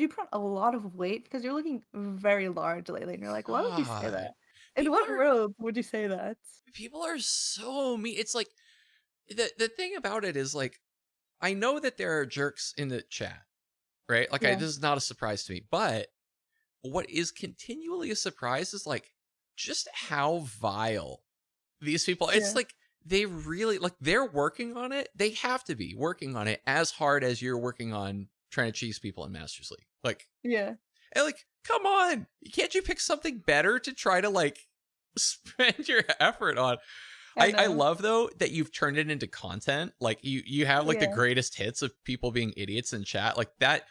put on a lot of weight because you're looking very large lately?" And you're like, "Why would you say God. that? In People what are world would you say that?" people are so mean. It's like the thing about it is like I know that there are jerks in the chat, right? Like Yeah, this is not a surprise to me, but what is continually a surprise is like just how vile these people. It's yeah, like they really like they're working on it. They have to be working on it as hard as you're working on trying to cheese people in Masters League. Like, yeah. and like, come on, can't you pick something better to try to like spend your effort on? I I know. love though that you've turned it into content. Like you have like the Yeah, greatest hits of people being idiots in chat like that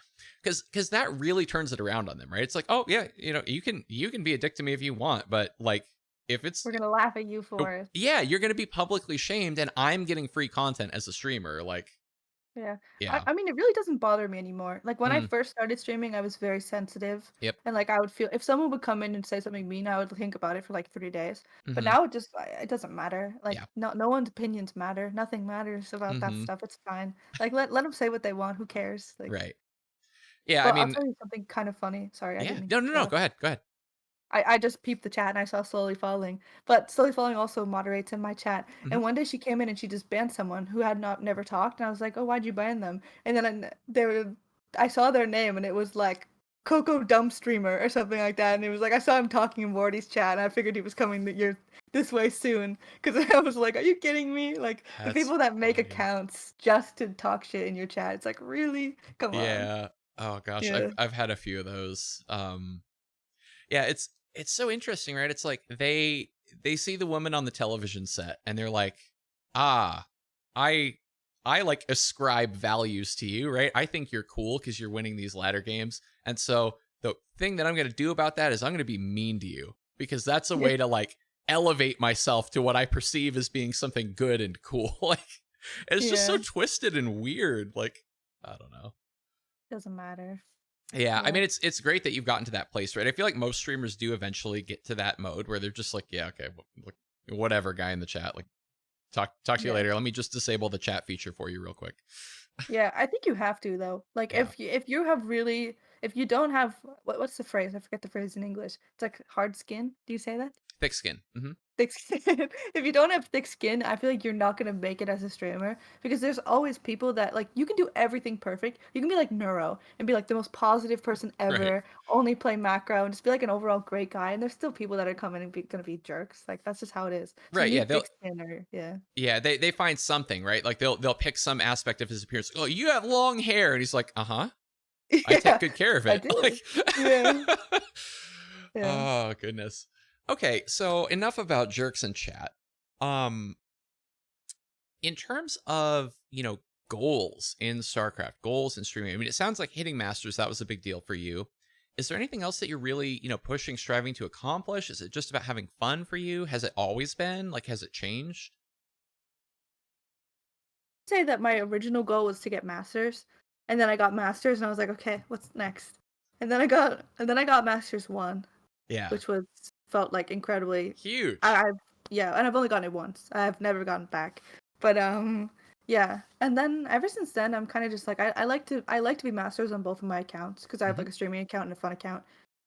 because that really turns it around on them, right? It's like, oh yeah, you can be a dick to me if you want, but like if it's we're gonna laugh at you oh, for it. yeah, you're gonna be publicly shamed, and I'm getting free content as a streamer. Like, Yeah. yeah, I mean, it really doesn't bother me anymore. Like when I mm, first started streaming, I was very sensitive, yep, and like I would feel if someone would come in and say something mean, I would think about it for like 3 days. But mm-hmm, now it doesn't matter. yeah, Like no one's opinions matter. Nothing matters about that mm-hmm, stuff. It's fine. Like let them say what they want. Who cares? Like, right, yeah. I well, I'll mean, tell you something kind of funny. Sorry, I yeah, didn't mean to no, no, no. interrupt. Go ahead, go ahead. I just peeped the chat and I saw Slowly Falling. But Slowly Falling also moderates in my chat. Mm-hmm. And one day she came in and she just banned someone who had not never talked. And I was like, oh, why'd you ban them? And then I saw their name and it was like Coco Dumb Streamer or something like that. And it was like I saw him talking in Morty's chat and I figured he was coming this way soon. Because I was like, are you kidding me? Like the That's people that make funny. accounts just to talk shit in your chat. It's like, really? Come on. Yeah. Oh gosh, Yeah. I've had a few of those. Yeah, it's so interesting, right? It's like they see the woman on the television set and they're like, "Ah, I I like ascribe values to you, right? I think you're cool cuz you're winning these ladder games." And so the thing that I'm going to do about that is I'm going to be mean to you because that's a Yeah. way to like elevate myself to what I perceive as being something good and cool. Like it's just so Yeah. twisted and weird. Like I don't know. Doesn't matter. Yeah, I Yeah. mean it's great that you've gotten to that place, right? I feel like most streamers do eventually get to that mode where they're just like, yeah, okay, whatever, guy in the chat, like talk to you Yeah. later. Let me just disable the chat feature for you real quick. Yeah, I think you have to though. Like Yeah, if you have really if you don't have what's the phrase? I forget the phrase in English. It's like hard skin. Do you say that? thick skin. Thick skin. If you don't have thick skin, I feel like you're not gonna make it as a streamer because there's always people that like you can do everything perfect. You can be like Neuro and be like the most positive person Right, ever, only play macro and just be like an overall great guy. And there's still people that are coming and gonna be jerks. Like that's just how it is. So you right. Yeah, need they'll thick skin or yeah. they find something, right? Like they'll pick some aspect of his appearance. Oh, you have long hair, and he's like, I take Yeah, good care of I it. do. Like, Yeah. Yeah. oh goodness. Okay, so enough about jerks in chat. Um, in terms of goals in StarCraft, goals in streaming, I mean, it sounds like hitting masters, that was a big deal for you. Is there anything else that you're really pushing, striving to accomplish? Is it just about having fun for you? Has it always been, like, has it changed? Say that my original goal was to get masters, and then I got masters, and I was like, okay, what's next? And then I got masters one, Yeah, which was felt like incredibly. huge. I've yeah, and I've only gotten it once. I've never gotten it back, but yeah. And then ever since then, I'm kind of just like I like to be masters on both of my accounts because I have Hmm. like a streaming account and a fun account.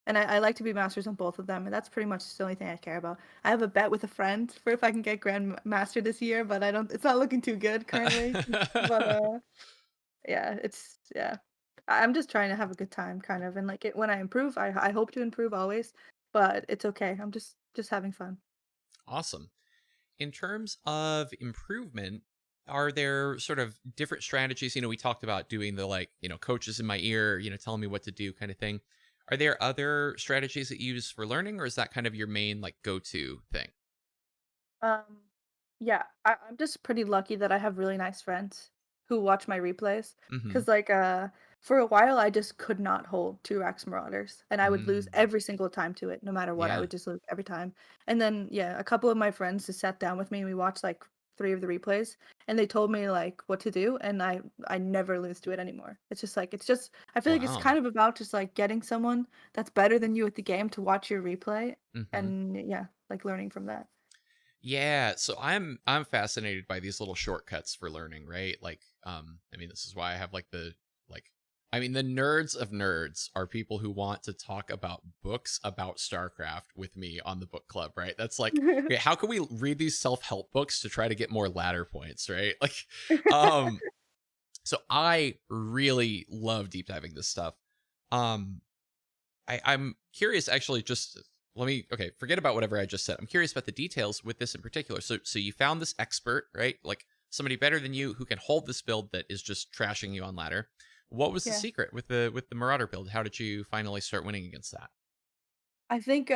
And I like to be masters on both of them, and that's pretty much the only thing I care about. I have a bet with a friend for if I can get grandmaster this year, but I don't. It's not looking too good currently. But yeah, yeah. I'm just trying to have a good time, kind of, and like it when I improve, I hope to improve always, but it's okay. I'm just having fun. Awesome. In terms of improvement, are there sort of different strategies? We talked about doing the like, coaches in my ear, telling me what to do kind of thing. Are there other strategies that you use for learning, or is that kind of your main like go-to thing? Um, yeah, I'm just pretty lucky that I have really nice friends who watch my replays. Mm-hmm. Cause like for a while I just could not hold 2 Rax Marauders and I would lose Mm. every single time to it, no matter what. I Yeah. would just lose every time. And then yeah, a couple of my friends just sat down with me and we watched like 3 of the replays and they told me like what to do and I never lose to it anymore. It's just I feel like it's Wow. kind of about just like getting someone that's better than you at the game to watch your replay Mm-hmm. and yeah, like learning from that. Yeah, so I'm fascinated by these little shortcuts for learning, right? Like, this is why I have like like the nerds of nerds are people who want to talk about books about Starcraft with me on the book club, right? That's like, okay, how can we read these self-help books to try to get more ladder points, right? Like, um, so I really love deep diving this stuff. Um, I'm curious actually, just let me okay, forget about whatever I just said. I'm curious about the details with this in particular. So you found this expert, right? Like somebody better than you who can hold this build that is just trashing you on ladder. What was the Yeah. secret with the Marauder build? How did you finally start winning against that? I think,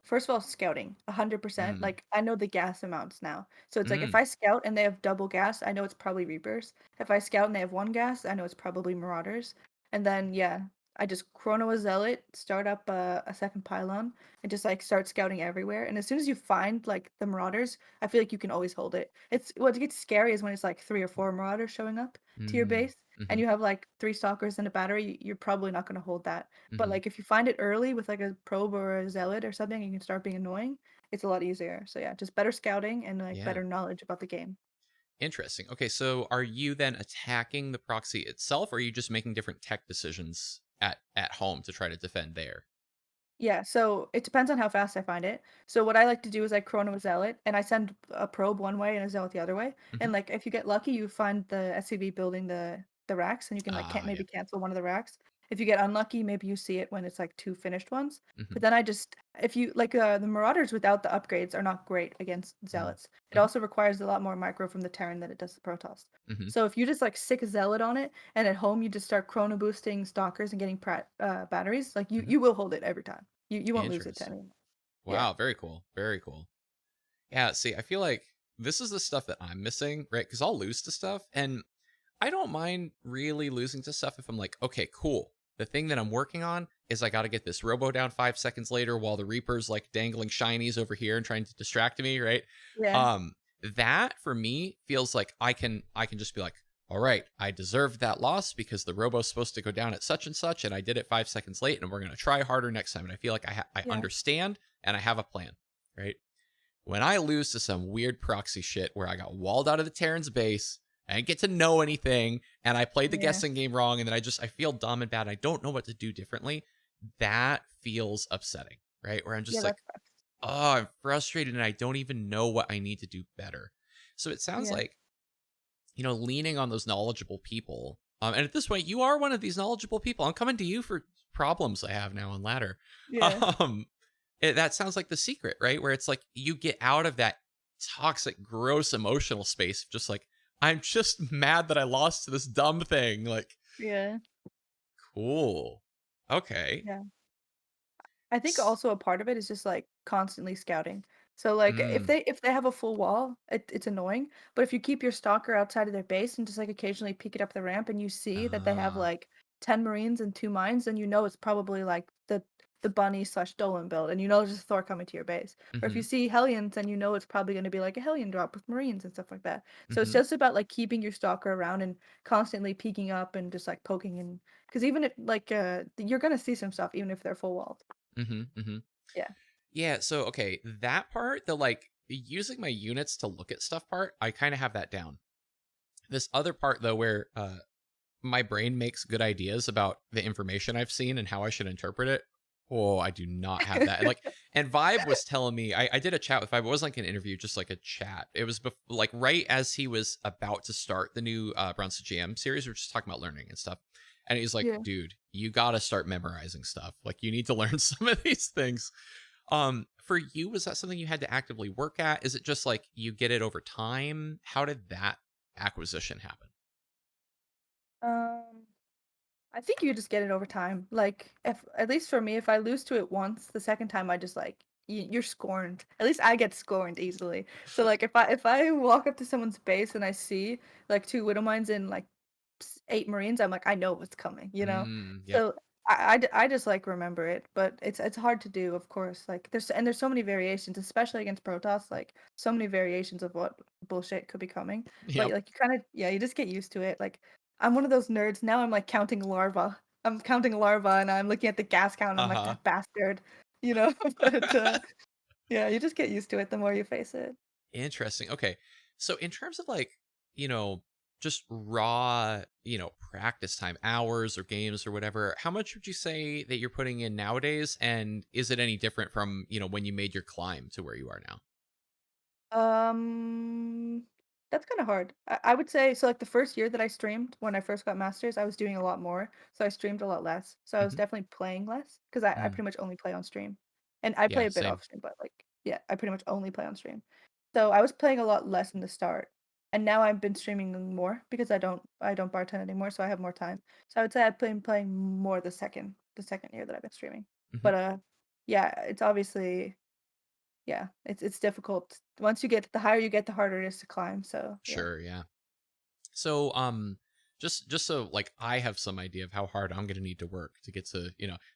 first of all, scouting, 100%. Mm. Like, I know the gas amounts now. So it's like if Mm. I scout and they have double gas, I know it's probably Reapers. If I scout and they have 1 gas, I know it's probably Marauders. And then, yeah, I just chrono a zealot, start up a second pylon, and just like start scouting everywhere. And as soon as you find like the Marauders, I feel like you can always hold it. It's what gets scary is when it's like 3 or 4 Marauders showing up to your Mm. base, and Mhm. you have like 3 Stalkers and a battery. You're probably not going to hold that. But, Mhm. like, if you find it early with, like, a probe or a zealot or something, you can start being annoying, it's a lot easier. So, yeah, just better scouting and, like, Yeah. better knowledge about the game. Interesting. Okay, so are you then attacking the proxy itself, or are you just making different tech decisions at home to try to defend there? Yeah, so it depends on how fast I find it. So what I like to do is I chrono a zealot and I send a probe one way and a zealot the other way. Mhm. And like if you get lucky, you find the SCV building the racks and you can like can't Ah, yeah. maybe cancel one of the racks. If you get unlucky, maybe you see it when it's like 2 finished ones. But Mhm. then I just if you like the Marauders without the upgrades are not great against Mhm. zealots. It Mhm. also requires a lot more micro from the Terran than it does the Protoss. Mhm. So if you just like stick a zealot on it and at home you just start chrono boosting stalkers and getting batteries, like you Mhm. you will hold it every time. You won't lose it to Interesting. anyone. Yeah. Wow, very cool. Very cool. Yeah, see, I feel like this is the stuff that I'm missing, right? Because I'll lose to stuff, and I don't mind really losing to stuff if I'm like, okay, cool. The thing that I'm working on is I got to get this robo down 5 seconds later while the Reaper's like dangling shinies over here and trying to distract me, right? Yeah. Um, that for me feels like I can just be like, all right, I deserved that loss because the robo's supposed to go down at such and such, and I did it 5 seconds late, and we're gonna try harder next time. And I feel like I Yeah. understand and I have a plan, right? When I lose to some weird proxy shit where I got walled out of the Terran's base, I didn't get to know anything, and I played the Yeah. guessing game wrong, and then I feel dumb and bad, and I don't know what to do differently. That feels upsetting, right? Where I'm Yeah, just like, that's facts. oh, I'm frustrated and I don't even know what I need to do better. So it sounds Yeah. like, leaning on those knowledgeable people. And at this point, you are one of these knowledgeable people. I'm coming to you for problems I have now on ladder. Yeah. Um, that sounds like the secret, right? Where it's like you get out of that toxic, gross emotional space, of just like, I'm just mad that I lost to this dumb thing. Like, Yeah. cool. Okay. Yeah. I think S- also a part of it is just like constantly scouting. So like Mm, if they have a full wall, it's annoying. But if you keep your stalker outside of their base and just like occasionally peek it up the ramp and you see that they have ah, like 10 Marines and 2 mines, then you know it's probably like the bunny slash Dolan build, and you know there's a Thor coming to your base. Or if you mm-hmm, see Hellions, then you know it's probably going to be like a Hellion drop with Marines and stuff like that. So it's mm-hmm, just about like keeping your stalker around and constantly peeking up and just like poking and because even if like you're gonna see some stuff even if they're full walled. mm-hmm, mm-hmm. Yeah. Yeah, so okay, that part, the like using my units to look at stuff part, I kind of have that down. This other part though, where my brain makes good ideas about the information I've seen and how I should interpret it, Oh, I do not have that. And like, and Vibe was telling me, I did a chat with Vibe. It wasn't like an interview, just like a chat. It was like right as he was about to start the new Bronze GM series. We are just talking about learning and stuff. And he's like, Yeah. dude, you got to start memorizing stuff. Like, you need to learn some of these things. For you, was that something you had to actively work at? Is it just like you get it over time? How did that acquisition happen? Um, I think you just get it over time. Like, if at least for me, if I lose to it once, the second time I just like you're scorned. At least I get scorned easily. So like if I walk up to someone's base and I see like two widow mines and like 8 Marines, I'm like I know what's coming, you know. Yep. So I just like remember it, but it's hard to do, of course. Like there's so many variations, especially against Protoss. Like so many variations of what bullshit could be coming. But Yep. like you kind of you just get used to it. Like I'm one of those nerds now. I'm like counting larva. I'm counting larva, and I'm looking at the gas count. And I'm like Uh-huh. that bastard, you know. But yeah, you just get used to it the more you face it. Interesting. Okay. So in terms of like, you know, just raw, practice time, hours or games or whatever, how much would you say that you're putting in nowadays? And is it any different from, when you made your climb to where you are now? Um, that's kind of hard. I would say so. Like the first year that I streamed when I first got masters, I was doing a lot more, so I streamed a lot less. So I was Hmm. definitely playing less because I Mm. pretty much only play on stream, and I play Yeah, a bit same. off stream, but like yeah, I pretty much only play on stream. So I was playing a lot less in the start, and now I've been streaming more because I don't bartend anymore, so I have more time. So I would say I've been playing more the second year that I've been streaming. Hmm. But yeah, it's obviously yeah, it's difficult. Once you get the higher you get, the harder it is to climb, so, yeah. Sure. Yeah. So, just so like I have some idea of how hard I'm gonna need to work to get to,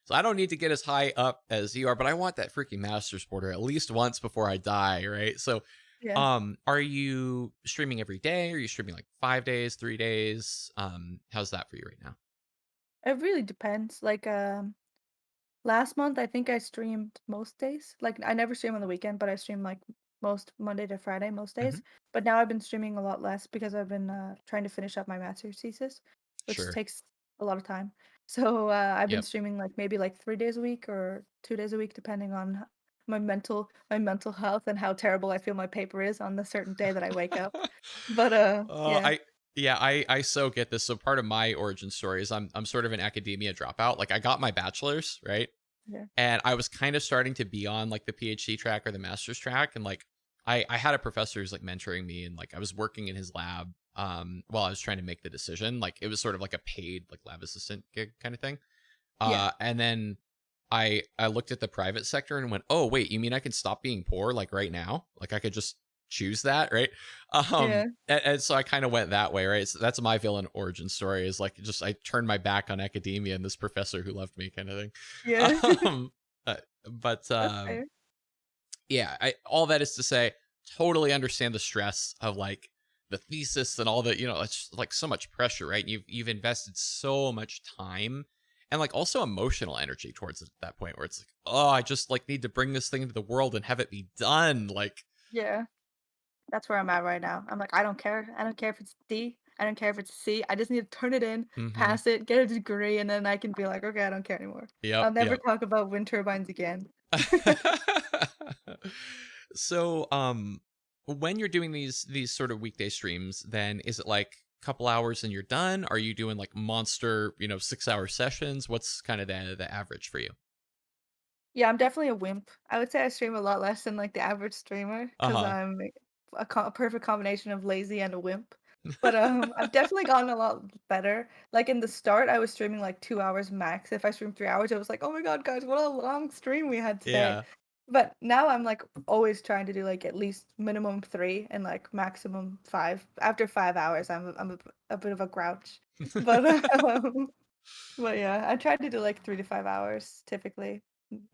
so I don't need to get as high up as you are, but I want that freaking master's border at least once before I die, right? So, Yeah. are you streaming every day? Are you streaming like 5 days, 3 days? How's that for you right now? It really depends, like, last month, I think I streamed most days. Like, I never stream on the weekend, but I stream, like, most Monday to Friday, most Hmm. days. But now I've been streaming a lot less because I've been, trying to finish up my master's thesis, which Sure. takes a lot of time. So, I've been Yep. streaming, like, maybe, like, 3 days a week or 2 days a week depending on my mental health and how terrible I feel my paper is on the certain day that I wake up. But, Uh, yeah, I yeah, I so get this. So part of my origin story is I'm sort of an academia dropout. Like I got my bachelor's, right? yeah, And I was kind of starting to be on like the PhD track or the master's track. And like I had a professor who's like mentoring me and like I was working in his lab while I was trying to make the decision. Like it was sort of like a paid like lab assistant gig kind of thing. yeah, And then I looked at the private sector and went, "Oh, wait, you mean I can stop being poor like right now? Like I could just choose that, right?" yeah, And so I kind of went that way, right? So that's my villain origin story is like just I turned my back on academia and this professor who loved me kind of thing. yeah. Um uh, but That's fair. yeah, all that is to say, totally understand the stress of like the thesis and all that, it's like so much pressure, right? You've invested so much time and like also emotional energy towards it at that point where it's like, oh, I just like need to bring this thing into the world and have it be done. Like, Yeah. That's where I'm at right now. I'm like, I don't care. I don't care if it's D. I don't care if it's C. I just need to turn it in, mm-hmm. pass it, get a degree, and then I can be like, okay, I don't care anymore. Yep, I'll never yep. talk about wind turbines again. So, when you're doing these sort of weekday streams, then is it like a couple hours and you're done? Are you doing like monster, 6 hour sessions? What's kind of the average for you? Yeah, I'm definitely a wimp. I would say I stream a lot less than like the average streamer Uh because huh. I'm a perfect combination of lazy and a wimp. But I've definitely gotten a lot better. Like in the start, I was streaming like 2 hours max. If I streamed 3 hours, I was like, oh my god, guys, what a long stream we had today. Yeah. But now I'm like always trying to do like at least minimum three and like maximum five. After 5 hours, I'm a bit of a grouch. But but yeah, I try to do like 3 to 5 hours typically.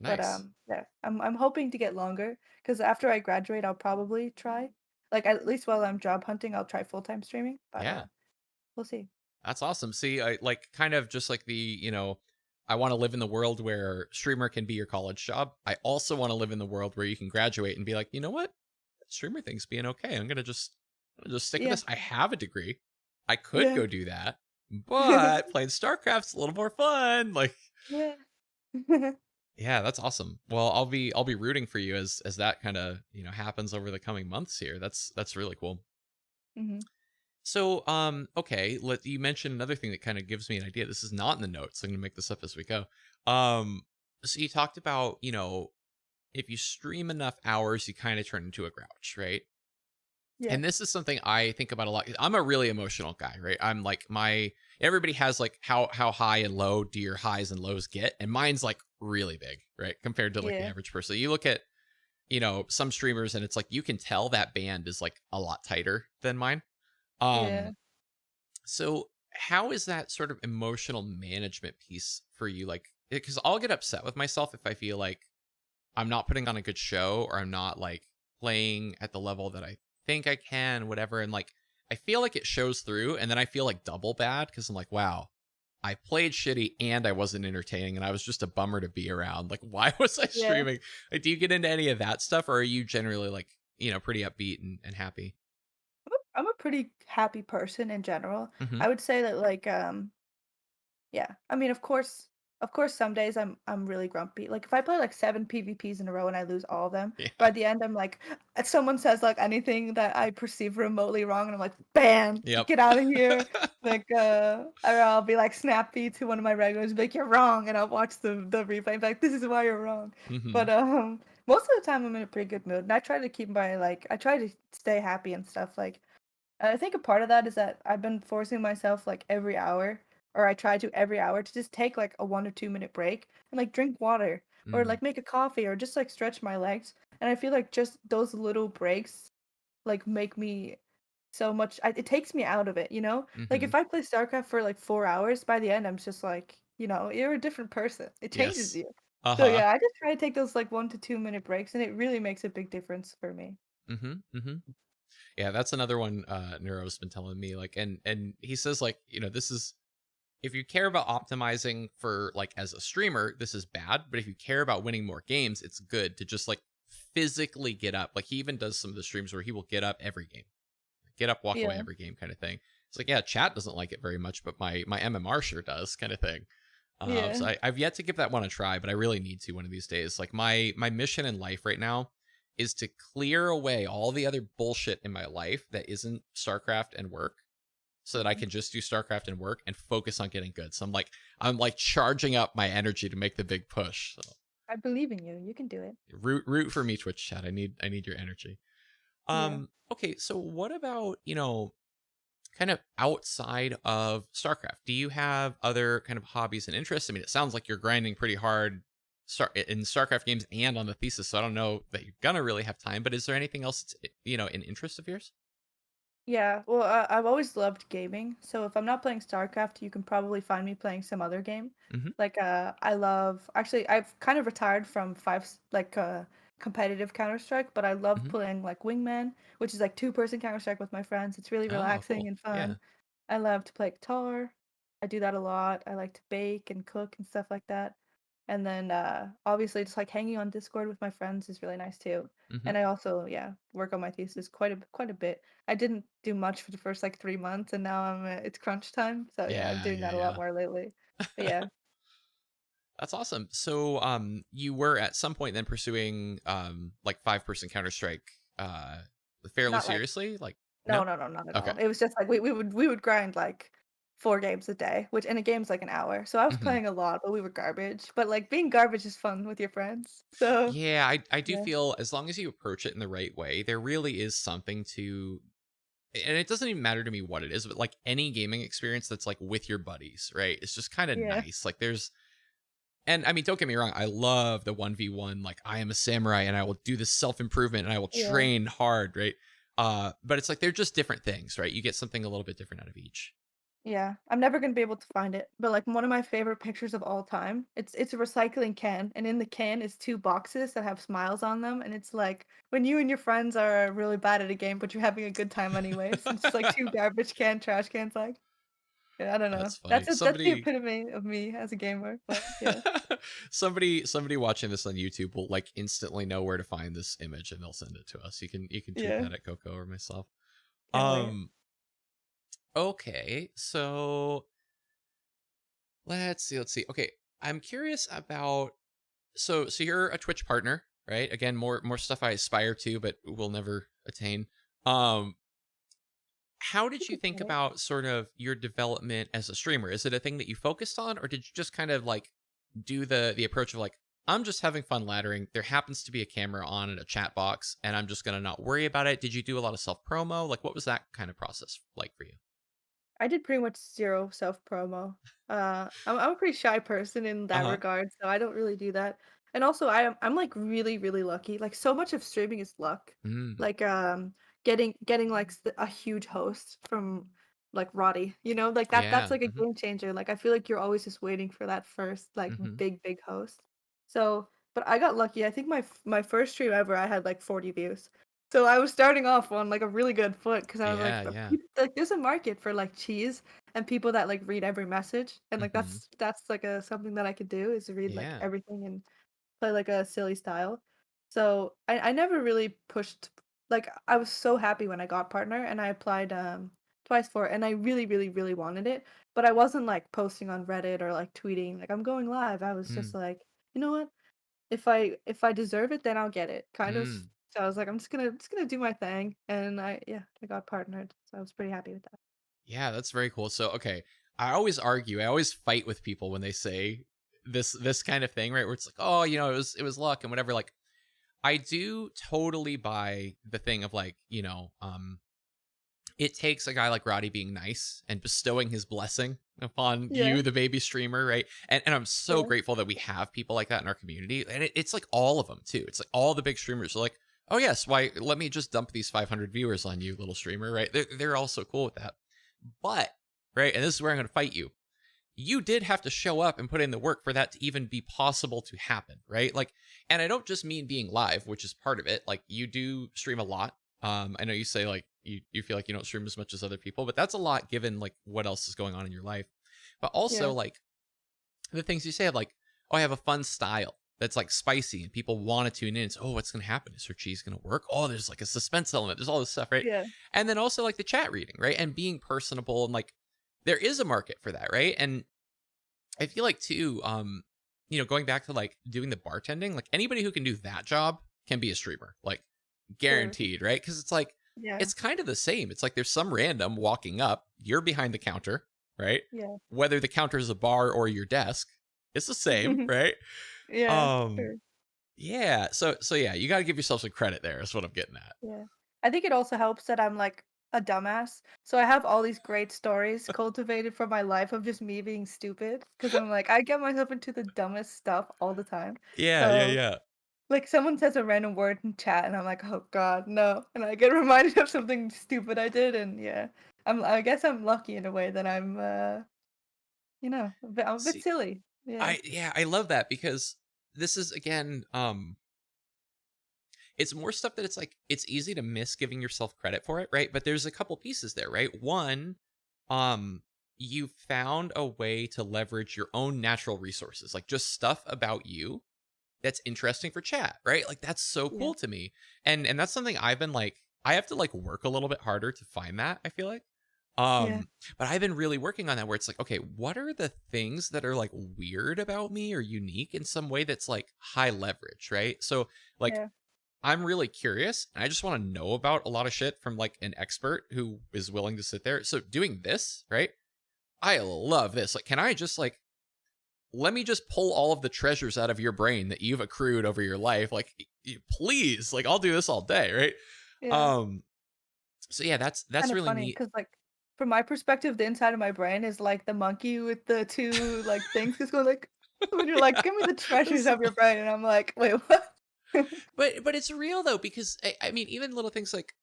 But Nice. yeah, I'm hoping to get longer because after I graduate, I'll probably try. Like at least while I'm job hunting, I'll try full time streaming. But Yeah. we'll see. That's awesome. See, I like kind of just like I want to live in the world where streamer can be your college job. I also want to live in the world where you can graduate and be like, you know what? Streamer thing's being okay. I'm gonna just stick with Yeah, this. I have a degree. I could yeah, go do that, but playing StarCraft's a little more fun. Like, yeah. Yeah, that's awesome. Well, I'll be rooting for you as that kind of, happens over the coming months here. That's really cool. Hmm. So, okay, you mentioned another thing that kind of gives me an idea. This is not in the notes. I'm going to make this up as we go. Um, so you talked about, if you stream enough hours, you kind of turn into a grouch, right? Yeah. And this is something I think about a lot. I'm a really emotional guy, right? I'm like everybody has like how high and low do your highs and lows get, and mine's like really big, right? Compared to like the Yeah. average person. You look at, some streamers and it's like you can tell that band is like a lot tighter than mine. Yeah. Um so how is that sort of emotional management piece for you? Like, because I'll get upset with myself if I feel like I'm not putting on a good show or I'm not like playing at the level that I think I can, whatever. And like, I feel like it shows through. And then I feel like double bad because I'm like, wow, I played shitty and I wasn't entertaining and I was just a bummer to be around. Like, why was I Yeah. streaming? Like, do you get into any of that stuff or are you generally like, pretty upbeat and happy? I'm a pretty happy person in general. Hmm. I would say that like yeah. I mean, of course some days I'm really grumpy. Like if I play like 7 PvPs in a row and I lose all of them, Yeah. by the end I'm like if someone says like anything that I perceive remotely wrong and I'm like, "Ban! Yep. Get out of here." Like or I'll be like snappy to one of my regulars, be like, "You're wrong." And I'll watch the replay and be like, "This is why you're wrong." Hmm. But most of the time I'm in a pretty good mood. And I try to keep my like I try to stay happy and stuff like I think a part of that is that I've been forcing myself like every hour, or I try to every hour to just take like a 1 or 2 minute break and like drink water or Mm. like make a coffee or just like stretch my legs. And I feel like just those little breaks like make me so much, it takes me out of it, you know? Like Hmm. if I play StarCraft for like 4 hours, by the end, I'm just like, you're a different person. It changes Yes. you. So Uh-huh. yeah, I just try to take those like 1 to 2 minute breaks and it really makes a big difference for me. Hmm. Hmm. Yeah, that's another one Neuro's been telling me like and he says like, this is if you care about optimizing for like as a streamer, this is bad, but if you care about winning more games, it's good to just like physically get up. Like he even does some of the streams where he will get up every game. Get up, walk away Yeah. every game kind of thing. It's like, yeah, chat doesn't like it very much, but my MMR sure does kind of thing. So Yeah. I've yet to give that one a try, but I really need to one of these days. Like my mission in life right now is to clear away all the other bullshit in my life that isn't StarCraft and work, so that I Mhm. can just do StarCraft and work and focus on getting good. So I'm like charging up my energy to make the big push. So I believe in you. You can do it. root for me, Twitch chat. I need your energy. Yeah. Okay, so what about, kind of outside of StarCraft? Do you have other kind of hobbies and interests? I mean, it sounds like you're grinding pretty hard in StarCraft games and on the thesis, so I don't know that you're gonna really have time, but is there anything else that's, an interest of yours? Yeah, well, I've always loved gaming, so if I'm not playing StarCraft, you can probably find me playing some other game. Mhm. Like, I love actually, I've kind of retired from competitive Counter-Strike, but I love Mhm. playing like Wingman, which is like two-person Counter-Strike with my friends. It's really Oh, relaxing cool. and Yeah. fun. I love to play guitar. I do that a lot. I like to bake and cook and stuff like that. And then obviously just like hanging on Discord with my friends is really nice too. Mhm. And I also, yeah, work on my thesis quite a bit. I didn't do much for the first like 3 months, and now it's crunch time. So yeah, I'm Yeah, doing yeah, that a lot yeah. more lately. But yeah, That's awesome. So, you were at some point then pursuing, like 5-person Counter Strike, fairly not like seriously. Like, no, no, no, no, not at okay. all. It was just like we would grind like 4 games a day, which in a game's like an hour. So I was Hmm. playing a lot, but we were garbage. But like being garbage is fun with your friends. So Yeah, I do yeah, feel as long as you approach it in the right way, there really is something to, and it doesn't even matter to me what it is, but like any gaming experience that's like with your buddies, right? It's just kind of yeah, nice. Like and I mean, don't get me wrong, I love the 1v1. Like, I am a samurai and I will do this self improvement and I will yeah. train hard, right? But it's like they're just different things, right? You get something a little bit different out of each. Yeah, I'm never gonna be able to find it, but, like, one of my favorite pictures of all time, it's a recycling can, and in the can is 2 boxes that have smiles on them, and it's like, when you and your friends are really bad at a game, but you're having a good time anyways, and it's just like 2 garbage can, trash cans, like yeah, I don't know. That's funny. That's the Somebody epitome of me as a gamer, but yeah. somebody watching this on YouTube will like instantly know where to find this image and they'll send it to us. You can tweet Yeah, that at Coco or myself. can't wait. Um okay, so let's see. Okay. I'm curious about so you're a Twitch partner, right? Again, more stuff I aspire to, but will never attain. Um, how You did you could think get it. about sort of your development as a streamer? Is it a thing that you focused on, or did you just kind of like do the approach of like, I'm just having fun laddering. There happens to be a camera on in a chat box, and I'm just gonna not worry about it. Did you do a lot of self promo? Like, what was that kind of process like for you? I did pretty much zero self promo. I'm a pretty shy person in Uh that huh. regard, so I don't really do that. And also, I'm like really really lucky. Like so much of streaming is luck. Mm, Like getting like a huge host from like Roddy, like that's yeah. like a game changer. Like I feel like you're always just waiting for that first like Mm-hmm. big host. So, but I got lucky. I think my first stream ever I had like 40 views. So I was starting off on like a really good foot because I was like, Yeah. Yeah. like there's a market for like cheese and people that like read every message, and like Mm-hmm. that's like a something that I could do is read like Yeah. everything and play like a silly style. So I never really pushed. Like I was so happy when I got partner and I applied twice for it and I really really wanted it, but I wasn't like posting on Reddit or like tweeting like I'm going live. I was just Mm, like, you know what? If I deserve it, then I'll get it, kind of. mm. So I was like, I'm just gonna do my thing, and I got partnered, so I was pretty happy with that. Yeah, that's very cool. So, okay, I always argue, I always fight with people when they say this kind of thing, right? Where it's like, oh, it was luck and whatever. Like, I do totally buy the thing of like, it takes a guy like Roddy being nice and bestowing his blessing upon Yeah, you, the baby streamer, right? And I'm so yeah, grateful that we have people like that in our community. And it's like all of them too. It's like all the big streamers are like, oh yes, why let me just dump these 500 viewers on you, little streamer, right? They're all so cool with that. But, right, and this is where I'm going to fight you. You did have to show up and put in the work for that to even be possible to happen, right? Like, and I don't just mean being live, which is part of it. Like, you do stream a lot. I know you say like you feel like you don't stream as much as other people, but that's a lot given like what else is going on in your life. But also yeah, like the things you say of like, oh, I have a fun style that's like spicy and people want to tune in. It's, oh, what's going to happen? Is her cheese going to work? Oh, there's like a suspense element. There's all this stuff, right? yeah, And then also like the chat reading, right? And being personable and like there is a market for that, right? And I feel like too, going back to like doing the bartending, like anybody who can do that job can be a streamer, like sure, guaranteed, right? Because it's like yeah, it's kind of the same. It's like there's some random walking up, you're behind the counter, right? yeah, Whether the counter is a bar or your desk, it's the same, right? yeah, Um, sure, yeah. So yeah, you got to give yourself some credit there. Is what I'm getting at. yeah. I think it also helps that I'm like a dumbass, so I have all these great stories cultivated from my life of just me being stupid. Because I'm like I get myself into the dumbest stuff all the time. Yeah, yeah, So yeah. like, someone says a random word in chat, and I'm like, "Oh god, no," and I get reminded of something stupid I did, and yeah. I guess I'm lucky in a way that I'm a bit See, silly. Yeah. I love that because this is again, it's more stuff that it's like it's easy to miss giving yourself credit for it, right? But there's a couple pieces there, right? One, um, you found a way to leverage your own natural resources, like just stuff about you that's interesting for chat, right? Like that's so Yeah. cool to me. And that's something I've been like I have to like work a little bit harder to find that, I feel like. Yeah. But I've been really working on that where it's like, okay, what are the things that are like weird about me or unique in some way that's like high leverage, right? So like Yeah. I'm really curious and I just want to know about a lot of shit from like an expert who is willing to sit there. So doing this, right? I love this. Like, can I just like let me just pull all of the treasures out of your brain that you've accrued over your life? Like, please, like I'll do this all day, right? Yeah. Um, so yeah, that's Kinda really funny, neat. cause like, from my perspective, the inside of my brain is like the monkey with the 2, like, things just going like when you're like, Yeah. "Give me the treasures That's- of your brain," and I'm like, "Wait, what?" but it's real though because I mean even little things like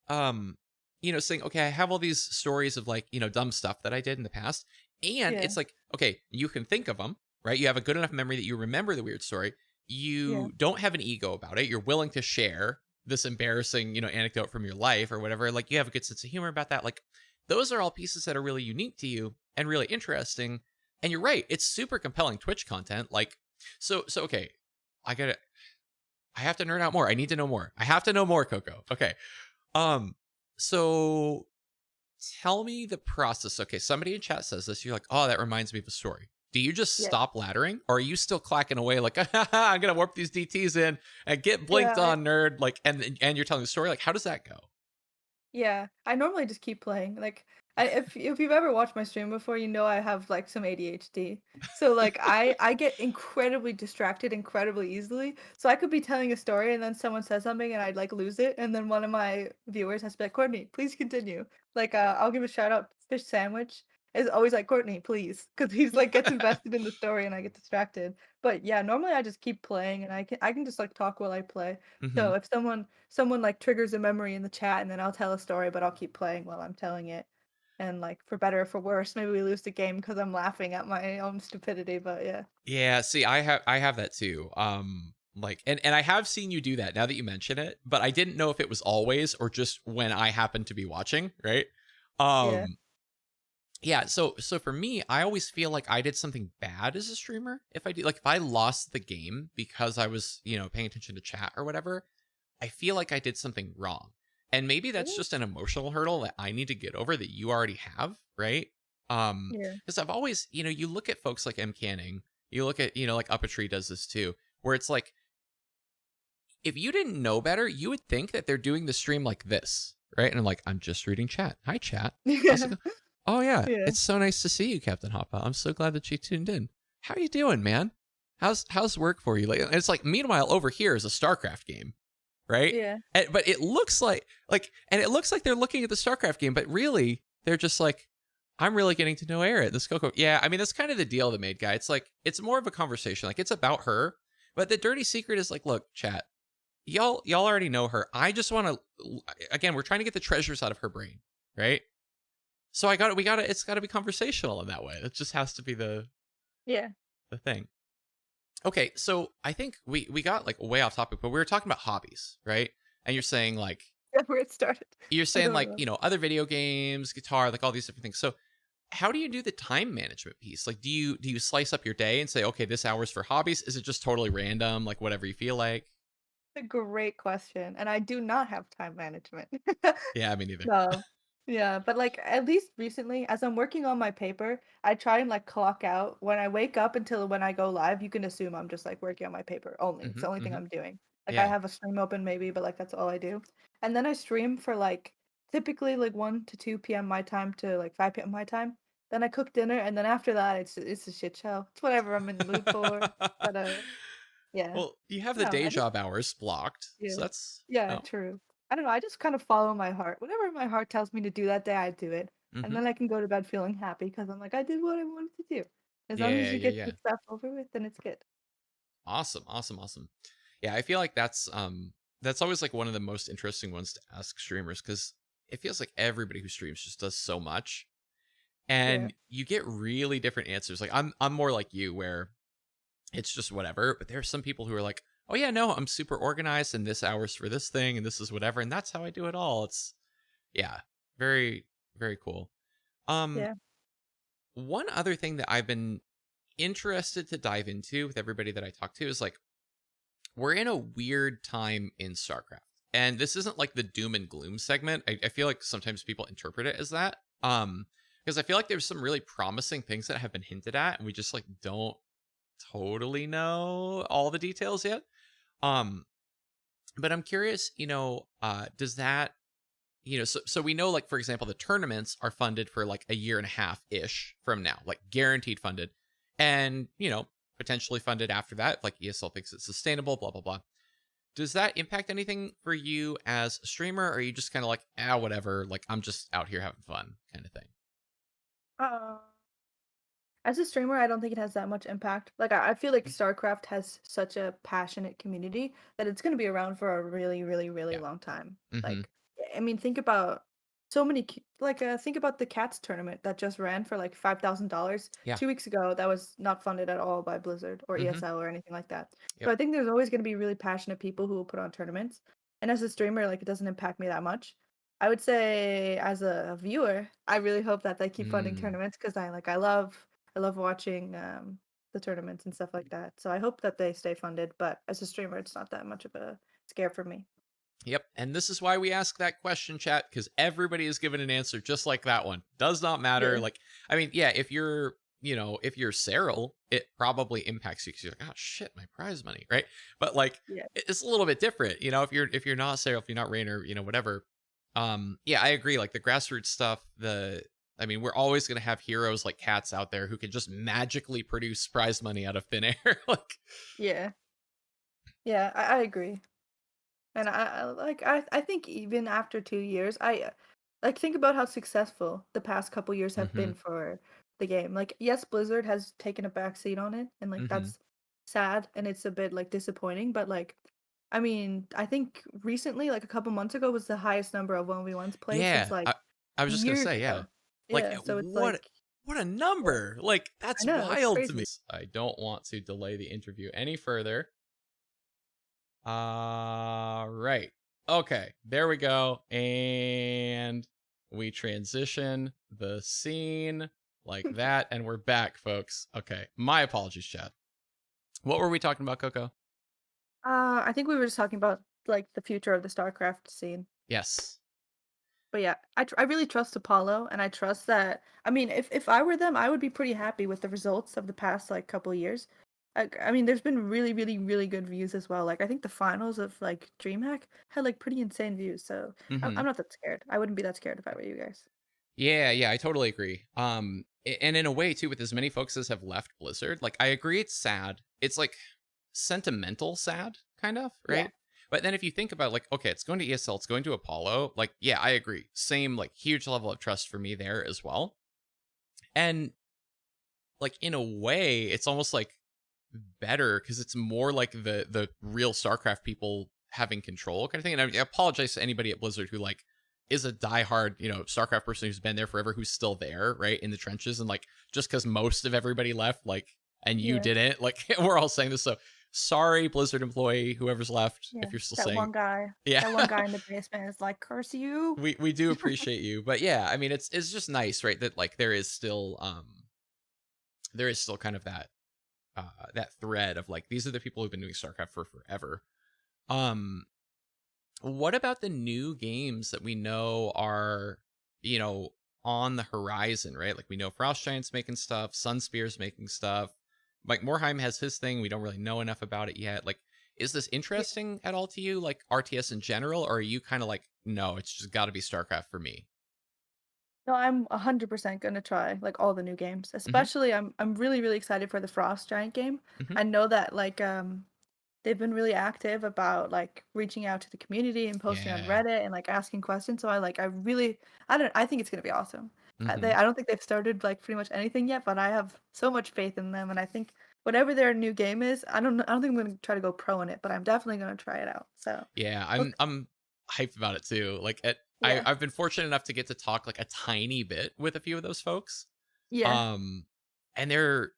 saying okay I have all these stories of like dumb stuff that I did in the past and Yeah. it's like okay you can think of them, right? You have a good enough memory that you remember the weird story. Yeah. You don't have an ego about it. You're willing to share this embarrassing anecdote from your life or whatever. Like you have a good sense of humor about that. Like those are all pieces that are really unique to you and really interesting. And you're right, it's super compelling Twitch content. Like so okay, I gotta I have to nerd out more. I need to know more. I have to know more, Coco. Okay. Um, so tell me the process. Okay, somebody in chat says this. You're like, oh, that reminds me of a story. do you just Yeah. stop laddering, or are you still clacking away like I'm gonna warp these DTs in and get Yeah, blinked on, nerd? Like, and you're telling the story. Like, how does that go? yeah, I normally just keep playing. Like, if you've ever watched my stream before, you know I have like some ADHD. So like I get incredibly distracted incredibly easily. So I could be telling a story and then someone says something and I'd like lose it, and then one of my viewers has to be like, Courtney, please continue. Like I'll give a shout out. Fish Sandwich is always like, Courtney, please, because he's like gets invested in the story and I get distracted. But yeah, normally I just keep playing and I can just like talk while I play. Hmm. So if someone like triggers a memory in the chat and then I'll tell a story, but I'll keep playing while I'm telling it. And like for better or for worse, maybe we lose the game because I'm laughing at my own stupidity. But yeah, Yeah, see, I have that too. Like, and I have seen you do that now that you mention it, but I didn't know if it was always or just when I happened to be watching, right? yeah, Um, yeah, so for me, I always feel like I did something bad as a streamer if I do, like, if I lost the game because I was, paying attention to chat or whatever. I feel like I did something wrong. And maybe that's really, just an emotional hurdle that I need to get over that you already have, right? yeah, Because I've always, you look at folks like M Canning, you look at, like Up a Tree does this too, where it's like, if you didn't know better, you would think that they're doing the stream like this, right? And I'm like, I'm just reading chat. Hi, chat. How's it yeah, going? Oh yeah, yeah, it's so nice to see you, Captain Hoppa. I'm so glad that you tuned in. How you doing, man? How's work for you? Like, it's like, meanwhile, over here is a Starcraft game, right? yeah, But it looks and it looks like they're looking at the Starcraft game, but really they're just like, I'm really getting to know Aerith, this Coco. Yeah, I mean that's kind of the deal of the maid guy. It's like it's more of a conversation, like it's about her, but the dirty secret is like, look, chat, y'all already know her. I just want to, again, we're trying to get the treasures out of her brain, right? So we got to, it's got to be conversational in that way. It just has to be yeah. the thing. Okay, so I think we got like way off topic, but we were talking about hobbies, right? And That's where it started. you're I saying don't like, know. other video games, guitar, like all these different things. So how do you do the time management piece? Like, do you slice up your day and say, okay, this hour's for hobbies? Is it just totally random, like whatever you feel like? A great question, and I do not have time management. Yeah, me neither. No. Yeah, but, like, at least recently, as I'm working on my paper, I try and, like, clock out. When I wake up until when I go live, you can assume I'm just, like, working on my paper only. It's Hmm. the only thing Hmm. I'm doing. Like, I Yeah. have a stream open maybe, but, like, that's all I do. And then I stream for, like, typically, like, 1 to 2 PM my time to, like, 5 PM my time. Then I cook dinner, and then after that, it's a shit show. It's whatever I'm in the mood for. But, yeah. Well, you have the No, day I just job hours blocked, yeah. so that's Yeah, true. I don't know, I just kind of follow my heart. Whatever my heart tells me to do that day, I do it. And hmm. then I can go to bed feeling happy because I'm like, I did what I wanted to do. As long as Yeah, you yeah, get yeah. your stuff over with, then it's good. Awesome, awesome, awesome. Yeah, I feel like that's always like one of the most interesting ones to ask streamers because it feels like everybody who streams just does so much, Yeah. and you get really different answers. Like I'm more like you where it's just whatever, but there are some people who are like, oh yeah, no, I'm super organized and this hour's for this thing and this is whatever, and that's how I do it all. It's yeah, very very cool. Um, Yeah. one other thing that I've been interested to dive into with everybody that I talk to is like, we're in a weird time in StarCraft. And this isn't like the doom and gloom segment. I feel like sometimes people interpret it as that. Because I feel like there's some really promising things that have been hinted at, and we just like don't totally know all the details yet. Um, but I'm curious, does that, so we know, like, for example, the tournaments are funded for like a year and a half ish from now, like guaranteed funded. And, potentially funded after that, if like ESL thinks it's sustainable, blah, blah, blah. Does that impact anything for you as a streamer? Or are you just kind of like, whatever, like I'm just out here having fun kind of thing? Uh, as a streamer, I don't think it has that much impact. Like I feel like StarCraft has such a passionate community that it's gonna be around for a really, really, really Yeah. long time. Mm-hmm. Like, I mean, think about so many like think about the cats tournament that just ran for like $5,000 Yeah. 2 weeks ago. That was not funded at all by Blizzard or Mm-hmm. ESL or anything like that. So Yep. I think there's always gonna be really passionate people who will put on tournaments. And as a streamer, like it doesn't impact me that much. I would say as a viewer, I really hope that they keep funding Mm. tournaments because I love watching the tournaments and stuff like that. So I hope that they stay funded. But as a streamer, it's not that much of a scare for me. Yep. And this is why we ask that question, chat, because everybody is given an answer just like that one. Does not matter. Yeah. Like, I mean, yeah, if you're if you're Cyril, it probably impacts you because you're like, oh shit, my prize money, right? But like, Yeah. it's a little bit different, if you're not Cyril, if you're not Rainer, whatever. Yeah, I agree. Like the grassroots stuff, I mean, we're always gonna have heroes like cats out there who can just magically produce prize money out of thin air. Like, Yeah. Yeah, I agree. And I think even after 2 years, like think about how successful the past couple years have mm-hmm, been for the game. Like yes, Blizzard has taken a back seat on it, and like mm-hmm. that's sad and it's a bit like disappointing. But like, I mean, I think recently, like a couple months ago, was the highest number of 1v1s played since Yeah, like I was just gonna years say, yeah. ago. Like, Yeah, so it's what like, what a yeah, number! Like, I that's know it's wild to me. crazy. I don't want to delay the interview any further. Right. Okay, there we go. And we transition the scene like that, and we're back, folks. Okay, my apologies, Chad. What were we talking about, Coco? I think we were just talking about like the future of the Starcraft scene. Yes. But yeah, I really trust Apollo, and I trust that. I mean, if I were them, I would be pretty happy with the results of the past like couple years. I mean, there's been really, really, really good views as well. Like I think the finals of like DreamHack had like pretty insane views. So Mm-hmm. I'm not that scared. I wouldn't be that scared if I were you guys. Yeah, yeah, I totally agree. And in a way too, with as many folks as have left Blizzard, like I agree, it's sad. It's like sentimental sad, kind of, Yeah, right? But then if you think about like, okay, it's going to ESL, it's going to Apollo, like, yeah, I agree. Same, like, huge level of trust for me there as well. And like in a way, it's almost like better because it's more like the real StarCraft people having control kind of thing. And I apologize to anybody at Blizzard who like is a diehard, StarCraft person who's been there forever, who's still there, right, in the trenches, and like just because most of everybody left, like, and you yeah, didn't, like, we're all saying this. So sorry, Blizzard employee, whoever's left, yeah. if you're still That saying, one guy, yeah. that one guy in the basement is like, curse you. we do appreciate you, but yeah, I mean, it's just nice, right, that like there is still kind of that thread of like these are the people who've been doing StarCraft for forever. Um, what about the new games that we know are, you know, on the horizon, right? Like we know Frost Giant's making stuff, Sunspear's making stuff. Mike Morheim has his thing. We don't really know enough about it yet. Like, is this Yeah. interesting at all to you, like RTS in general, or are you kind of like, no, it's just got to be StarCraft for me? No, I'm 100% gonna try like all the new games. Mm-hmm. Especially I'm really, really excited for the Frost Giant game. Mm-hmm. I know that like they've been really active about like reaching out to the community and posting on Yeah. Reddit and like asking questions. So I really I think it's gonna be awesome. Mm-hmm. I don't think they've started like pretty much anything yet, but I have so much faith in them, and I think whatever their new game is, I don't think I'm gonna try to go pro in it, but I'm definitely gonna try it out. So Yeah, look, I'm hyped about it too. Like, yeah, I've been fortunate enough to get to talk like a tiny bit with a few of those folks. yeah, Um, and they're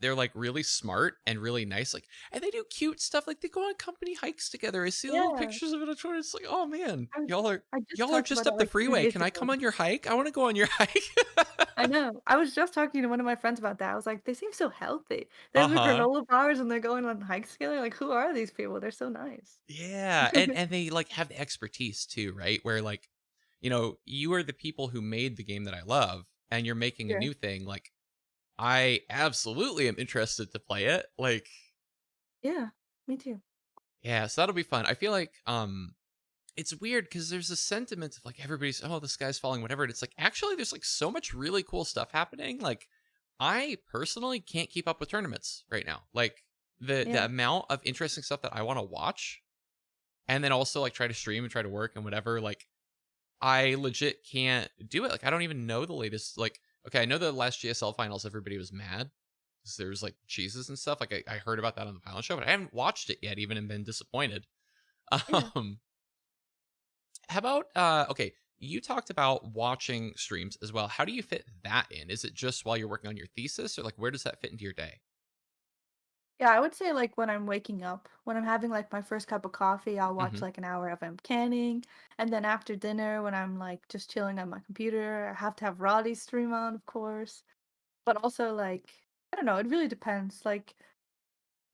like really smart and really nice. Like, and they do cute stuff. Like they go on company hikes together. I see little yeah. pictures of it on Twitter. It's like, oh man, I I just y'all are talked about just that up the like 3 freeway. days Can I ago. come on your hike? I want to go on your hike. I know. I was just talking to one of my friends about that. I was like, they seem so healthy. They Uh have the huh. granola bars and they're going on hikes together. Like, who are these people? They're so nice. Yeah, and they like have the expertise too, right? Where like, you are the people who made the game that I love, and you're making a Yeah. new thing. Like, I absolutely am interested to play it. Like, Yeah. Me too. yeah, so that'll be fun. I feel like it's weird because there's a sentiment of like everybody's, oh, the sky's falling, whatever. And it's like actually there's like so much really cool stuff happening. Like I personally can't keep up with tournaments right now. Like the Yeah. amount of interesting stuff that I want to watch and then also like try to stream and try to work and whatever, like I legit can't do it. Like I don't even know the latest. Like, okay, I know the last GSL finals everybody was mad because there was like cheeses and stuff. Like I heard about that on the final show, but I haven't watched it yet, even and been disappointed. Yeah. Um, how about okay, you talked about watching streams as well. How do you fit that in? Is it just while you're working on your thesis, or like where does that fit into your day? Yeah, I would say like when I'm waking up, when I'm having like my first cup of coffee, I'll watch Mm-hmm. like an hour of him canning. And then after dinner, when I'm like just chilling on my computer, I have to have Roddy's stream on, of course. But also like I don't know, it really depends. Like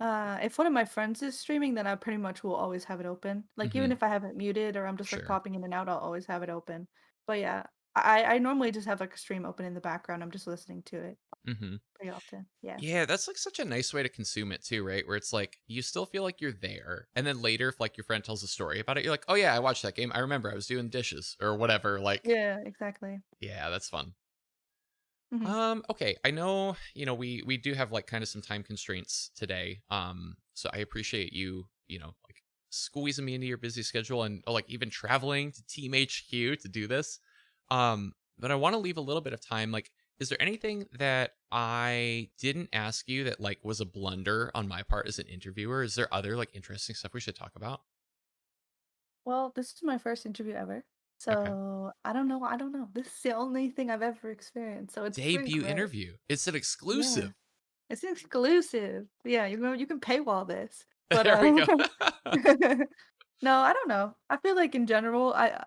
if one of my friends is streaming, then I pretty much will always have it open. Like Mm-hmm. even if I have it muted or I'm just like Sure. popping in and out, I'll always have it open. But yeah, I normally just have like a stream open in the background. I'm just listening to it Hmm. pretty often. Yeah. Yeah, that's like such a nice way to consume it too, right? Where it's like you still feel like you're there, and then later, if like your friend tells a story about it, you're like, "Oh yeah, I watched that game. I remember I was doing dishes or whatever." Like, Yeah, exactly. yeah, that's fun. Hmm. Okay, I know, we do have like kind of some time constraints today. So I appreciate you, like squeezing me into your busy schedule and like even traveling to Team HQ to do this. But I want to leave a little bit of time. Like, is there anything that I didn't ask you that like was a blunder on my part as an interviewer? Is there other like interesting stuff we should talk about? Well, this is my first interview ever. Okay. So I don't know. I don't know. This is the only thing I've ever experienced. So it's pretty Debut great. interview. It's an Yeah. exclusive. It's exclusive. Yeah, you can paywall this. But There we go. no, I don't know. I feel like in general, I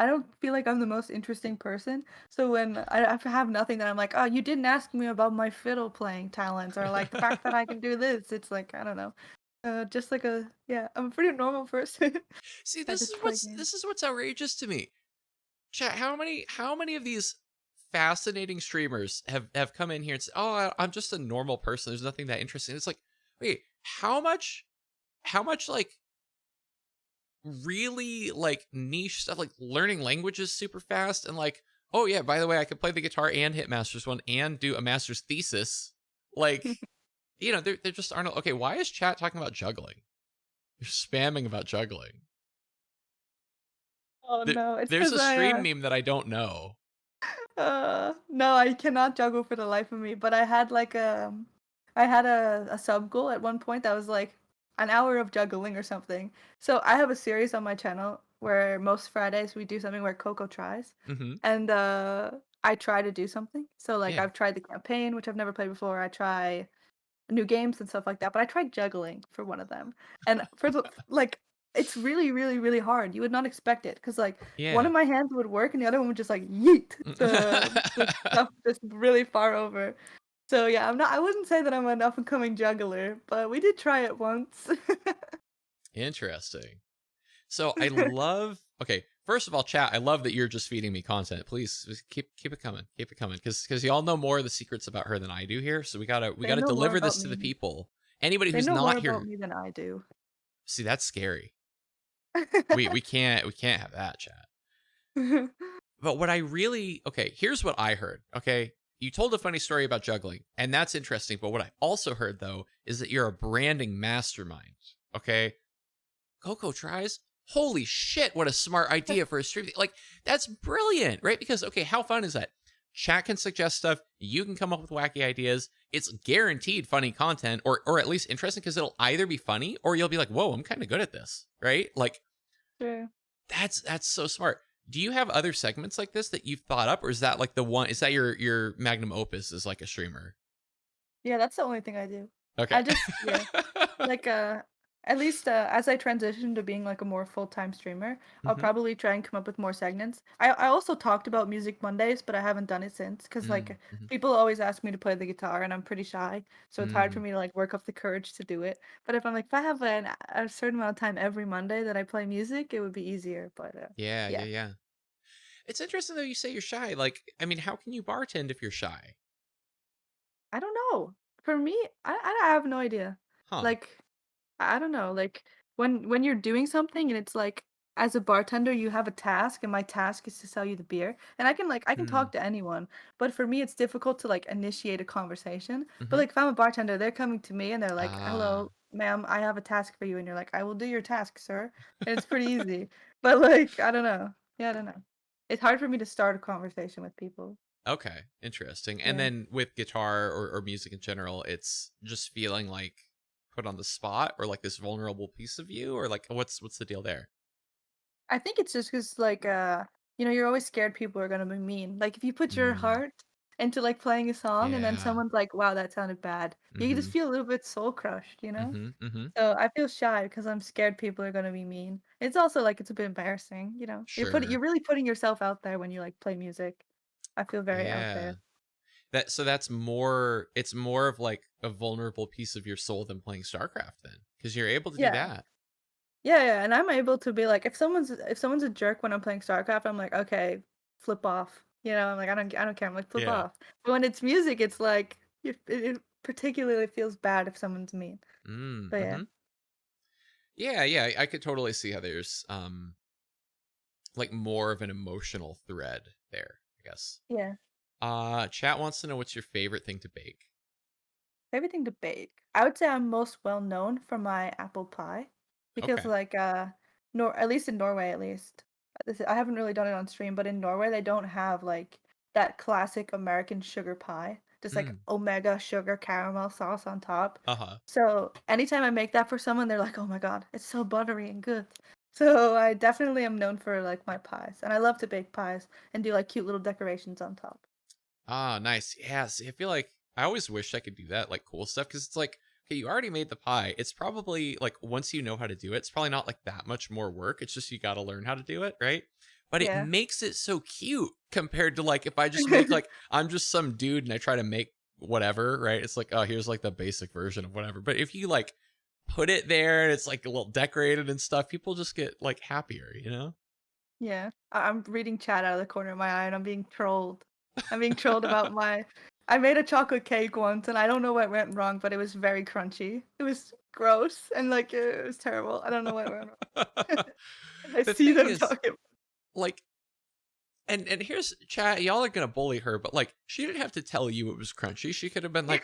don't feel like I'm the most interesting person. So when I have nothing that I'm like, oh, you didn't ask me about my fiddle playing talents or like the fact that I can do this. It's like I don't know. Just like yeah, I'm a pretty normal person. See, I this is just play what's games. this is what's outrageous to me. Chat, how many of these fascinating streamers have come in here and said, "Oh, I'm just a normal person. There's nothing that interesting." It's like, wait, how much like really like niche stuff, like learning languages super fast, and like, oh yeah, by the way, I can play the guitar and hit master's one and do a master's thesis. Like, there just aren't. Okay, why is chat talking about juggling? They're spamming about juggling. Oh There, no, it's there's because a stream meme that I don't know. no, I cannot juggle for the life of me. But I had a sub goal at one point that was like an hour of juggling or something. So I have a series on my channel where most Fridays we do something where Coco tries, Hmm. and I try to do something. So like Yeah. I've tried the campaign, which I've never played before. I try new games and stuff like that. But I tried juggling for one of them, and for the like, it's really, really, really hard. You would not expect it because like one Yeah. of my hands would work and the other one would just like yeet the stuff just really far over. So yeah, I wouldn't say that I'm an up and coming juggler, but we did try it once. Interesting. So I love. Okay, first of all, chat. I love that you're just feeding me content. Please just keep it coming, because y'all know more of the secrets about her than I do here. So we They gotta know more deliver about this to the me. people. Anybody They who's know more not about here, me than I do. see that's scary. We can't have that, chat. But what I really okay, here's what I heard. Okay, you told a funny story about juggling, and that's interesting. But what I also heard though is that you're a branding mastermind. Okay, Coco tries. Holy shit, what a smart idea for a stream. Like, that's brilliant, right? Because, okay, how fun is that? Chat can suggest stuff. You can come up with wacky ideas. It's guaranteed funny content, or at least interesting, because it'll either be funny or you'll be like, whoa, I'm kind of good at this, right? Like, True. that's so smart. Do you have other segments like this that you've thought up, or is that like the one? Is that your magnum opus as like a streamer? Yeah, that's the only thing I do. Okay. I just yeah. Like, at least, as I transition to being, like, a more full-time streamer, I'll Hmm. probably try and come up with more segments. I also talked about Music Mondays, but I haven't done it since because like, Mm-hmm. people always ask me to play the guitar, and I'm pretty shy, so it's hard for Mm. me to, like, work up the courage to do it. But if I have a certain amount of time every Monday that I play music, it would be easier, but, Yeah, yeah, yeah. yeah. It's interesting though you say you're shy. Like, I mean, how can you bartend if you're shy? I don't know. For me, I have no idea. Huh. Like, I don't know, like, when you're doing something and it's like, as a bartender, you have a task, and my task is to sell you the beer, and I can Mm. talk to anyone, but for me, it's difficult to, like, initiate a conversation, but, Mhm. like, if I'm a bartender, they're coming to me and they're like, Ah, "Hello, ma'am, I have a task for you," and you're like, "I will do your task, sir," and it's pretty easy, but, like, I don't know. Yeah, I don't know. It's hard for me to start a conversation with people. okay. Interesting. And Yeah. then with guitar or music in general, it's just feeling like put on the spot or like this vulnerable piece of you or like what's the deal there? I think it's just 'cause, like, you're always scared people are gonna be mean. Like, if you put your Mm, heart into, like, playing a song and then yeah. someone's like, "Wow, that sounded bad," you just Mhm. feel a little bit soul crushed, you know? Mhm. Mhm. So, I feel shy because 'cause I'm scared people are gonna be mean. It's also, like, it's a bit embarrassing, you know? You're Sure. really putting yourself out there when you, like, play music. I feel very out Yeah. there. That's more it's more of like a vulnerable piece of your soul than playing StarCraft then because you're able to do Yeah. that. Yeah, yeah, and I'm able to be like, if someone's a jerk when I'm playing StarCraft, I'm like, "Okay." flip off. You know, I'm like, I don't care. I'm like, flip Yeah. off. But when it's music, it's like it particularly feels bad if someone's mean. But yeah, Mm-hmm. Yeah, yeah. I could totally see how there's like more of an emotional thread there, I guess. yeah. Chat wants to know what's your favorite thing to bake. Favorite thing to bake. I would say I'm most well known for my apple pie because Okay. like nor at least in Norway at least. I haven't really done it on stream, but in Norway they don't have like that classic American sugar pie. Just like Mm. omega sugar caramel sauce on top. Uh-huh. So anytime I make that for someone, they're like, "Oh my God, it's so buttery and good." So I definitely am known for like my pies, and I love to bake pies and do like cute little decorations on top. Ah, nice. Yeah, see, I feel like I always wish I could do that, like cool stuff, because it's like, okay, you already made the pie. It's probably like once you know how to do it, it's probably not like that much more work. It's just you got to learn how to do it, right? But it Yeah. makes it so cute compared to like if I just make like I'm just some dude and I try to make whatever, right? It's like, oh, here's like the basic version of whatever. But if you like put it there and it's like a little decorated and stuff, people just get like happier, you know? Yeah. I'm reading chat out of the corner of my eye and I'm being trolled. I'm being trolled about my I made a chocolate cake once and I don't know what went wrong, but it was very crunchy. It was gross and like it was terrible. I don't know what went wrong. I The see thing them is, talking. like, and here's chat, y'all are gonna bully her, but like she didn't have to tell you it was crunchy. She could have been like,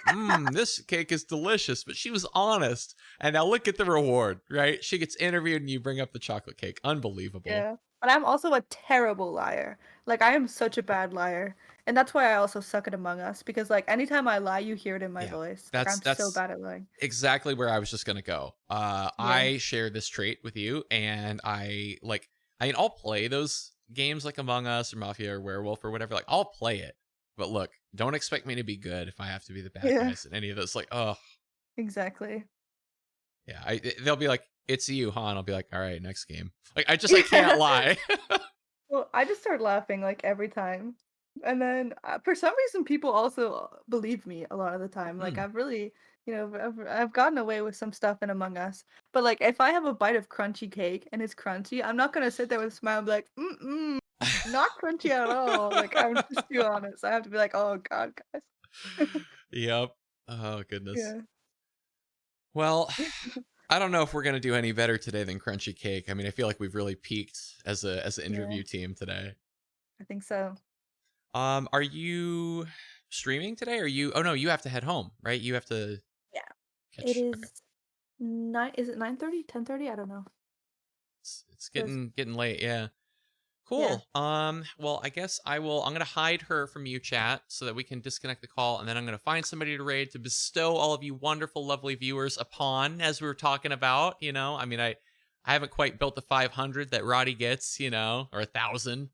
this cake is delicious, but she was honest. And now look at the reward, right? She gets interviewed and you bring up the chocolate cake. Unbelievable. Yeah. But I'm also a terrible liar. Like I am such a bad liar. And that's why I also suck at Among Us because like anytime I lie, you hear it in my Yeah. voice. Like That's I'm so that's bad at lying. exactly where I was just gonna go. Yeah. I share this trait with you, and I mean, I'll play those games like Among Us or Mafia or Werewolf or whatever. Like, I'll play it, but look, don't expect me to be good if I have to be the bad Yeah. guys in any of those. Like, oh, Exactly. yeah, they'll be like, "It's you, huh?" And I'll be like, "All right, next game." Like, I can't lie. Well, I just start laughing like every time. And then for some reason, people also believe me a lot of the time. Like Hmm. I've really, I've gotten away with some stuff in Among Us. But like if I have a bite of crunchy cake and it's crunchy, I'm not gonna sit there with a smile and be like, mm not crunchy at all. Like I'm just too honest. I have to be like, oh God, guys. Yep. Oh goodness. Yeah. Well, I don't know if we're gonna do any better today than Crunchy Cake. I mean, I feel like we've really peaked as an Yeah, interview team today. I think so. Are you streaming today? Or you? Oh no, you have to head home, right? You have to Yeah. It catch. Okay, is is it 9:30? 10:30? I don't know. it's It was, getting late. Yeah. yeah. Cool. Well, I guess I'm gonna hide her from you, chat, so that we can disconnect the call, and then I'm gonna find somebody to raid to bestow all of you wonderful, lovely viewers upon, as we were talking about. I mean, I haven't quite built the 500 that Roddy gets, or 1,000,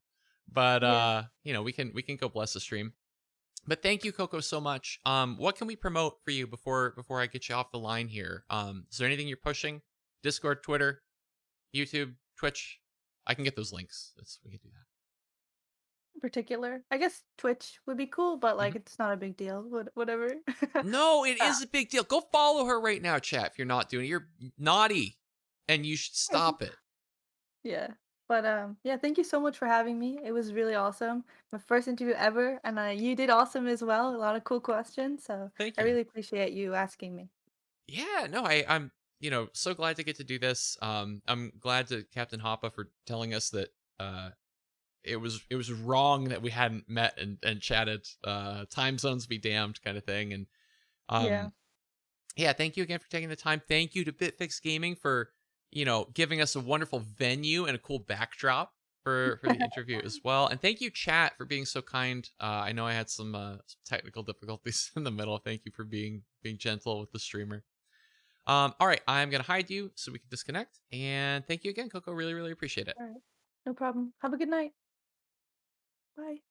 but Yeah. we can go bless the stream. But thank you, Coco, so much. What can we promote for you before I get you off the line here? Is there anything you're pushing? Discord, Twitter, YouTube, Twitch? I can get those links. We can do that. Particular. I guess Twitch would be cool, but Mhm. like it's not a big deal. Whatever. No, it Ah. is a big deal. Go follow her right now, chat. If you're not doing it, you're naughty, and you should stop it. Yeah. But yeah, thank you so much for having me. It was really awesome. My first interview ever, and you did awesome as well. A lot of cool questions, so Thank I you. really appreciate you asking me. Yeah, no, I'm so glad to get to do this. I'm glad to Captain Hoppa for telling us that it was wrong that we hadn't met and chatted. Time zones be damned, kind of thing. And Yeah. um, yeah, thank you again for taking the time. Thank you to BitFix Gaming for giving us a wonderful venue and a cool backdrop for the interview as well. And thank you, chat, for being so kind. I know I had some technical difficulties in the middle. Thank you for being gentle with the streamer. All right, I'm gonna hide you so we can disconnect. And thank you again, Coco. Really, really appreciate it. All right. No problem. Have a good night. Bye.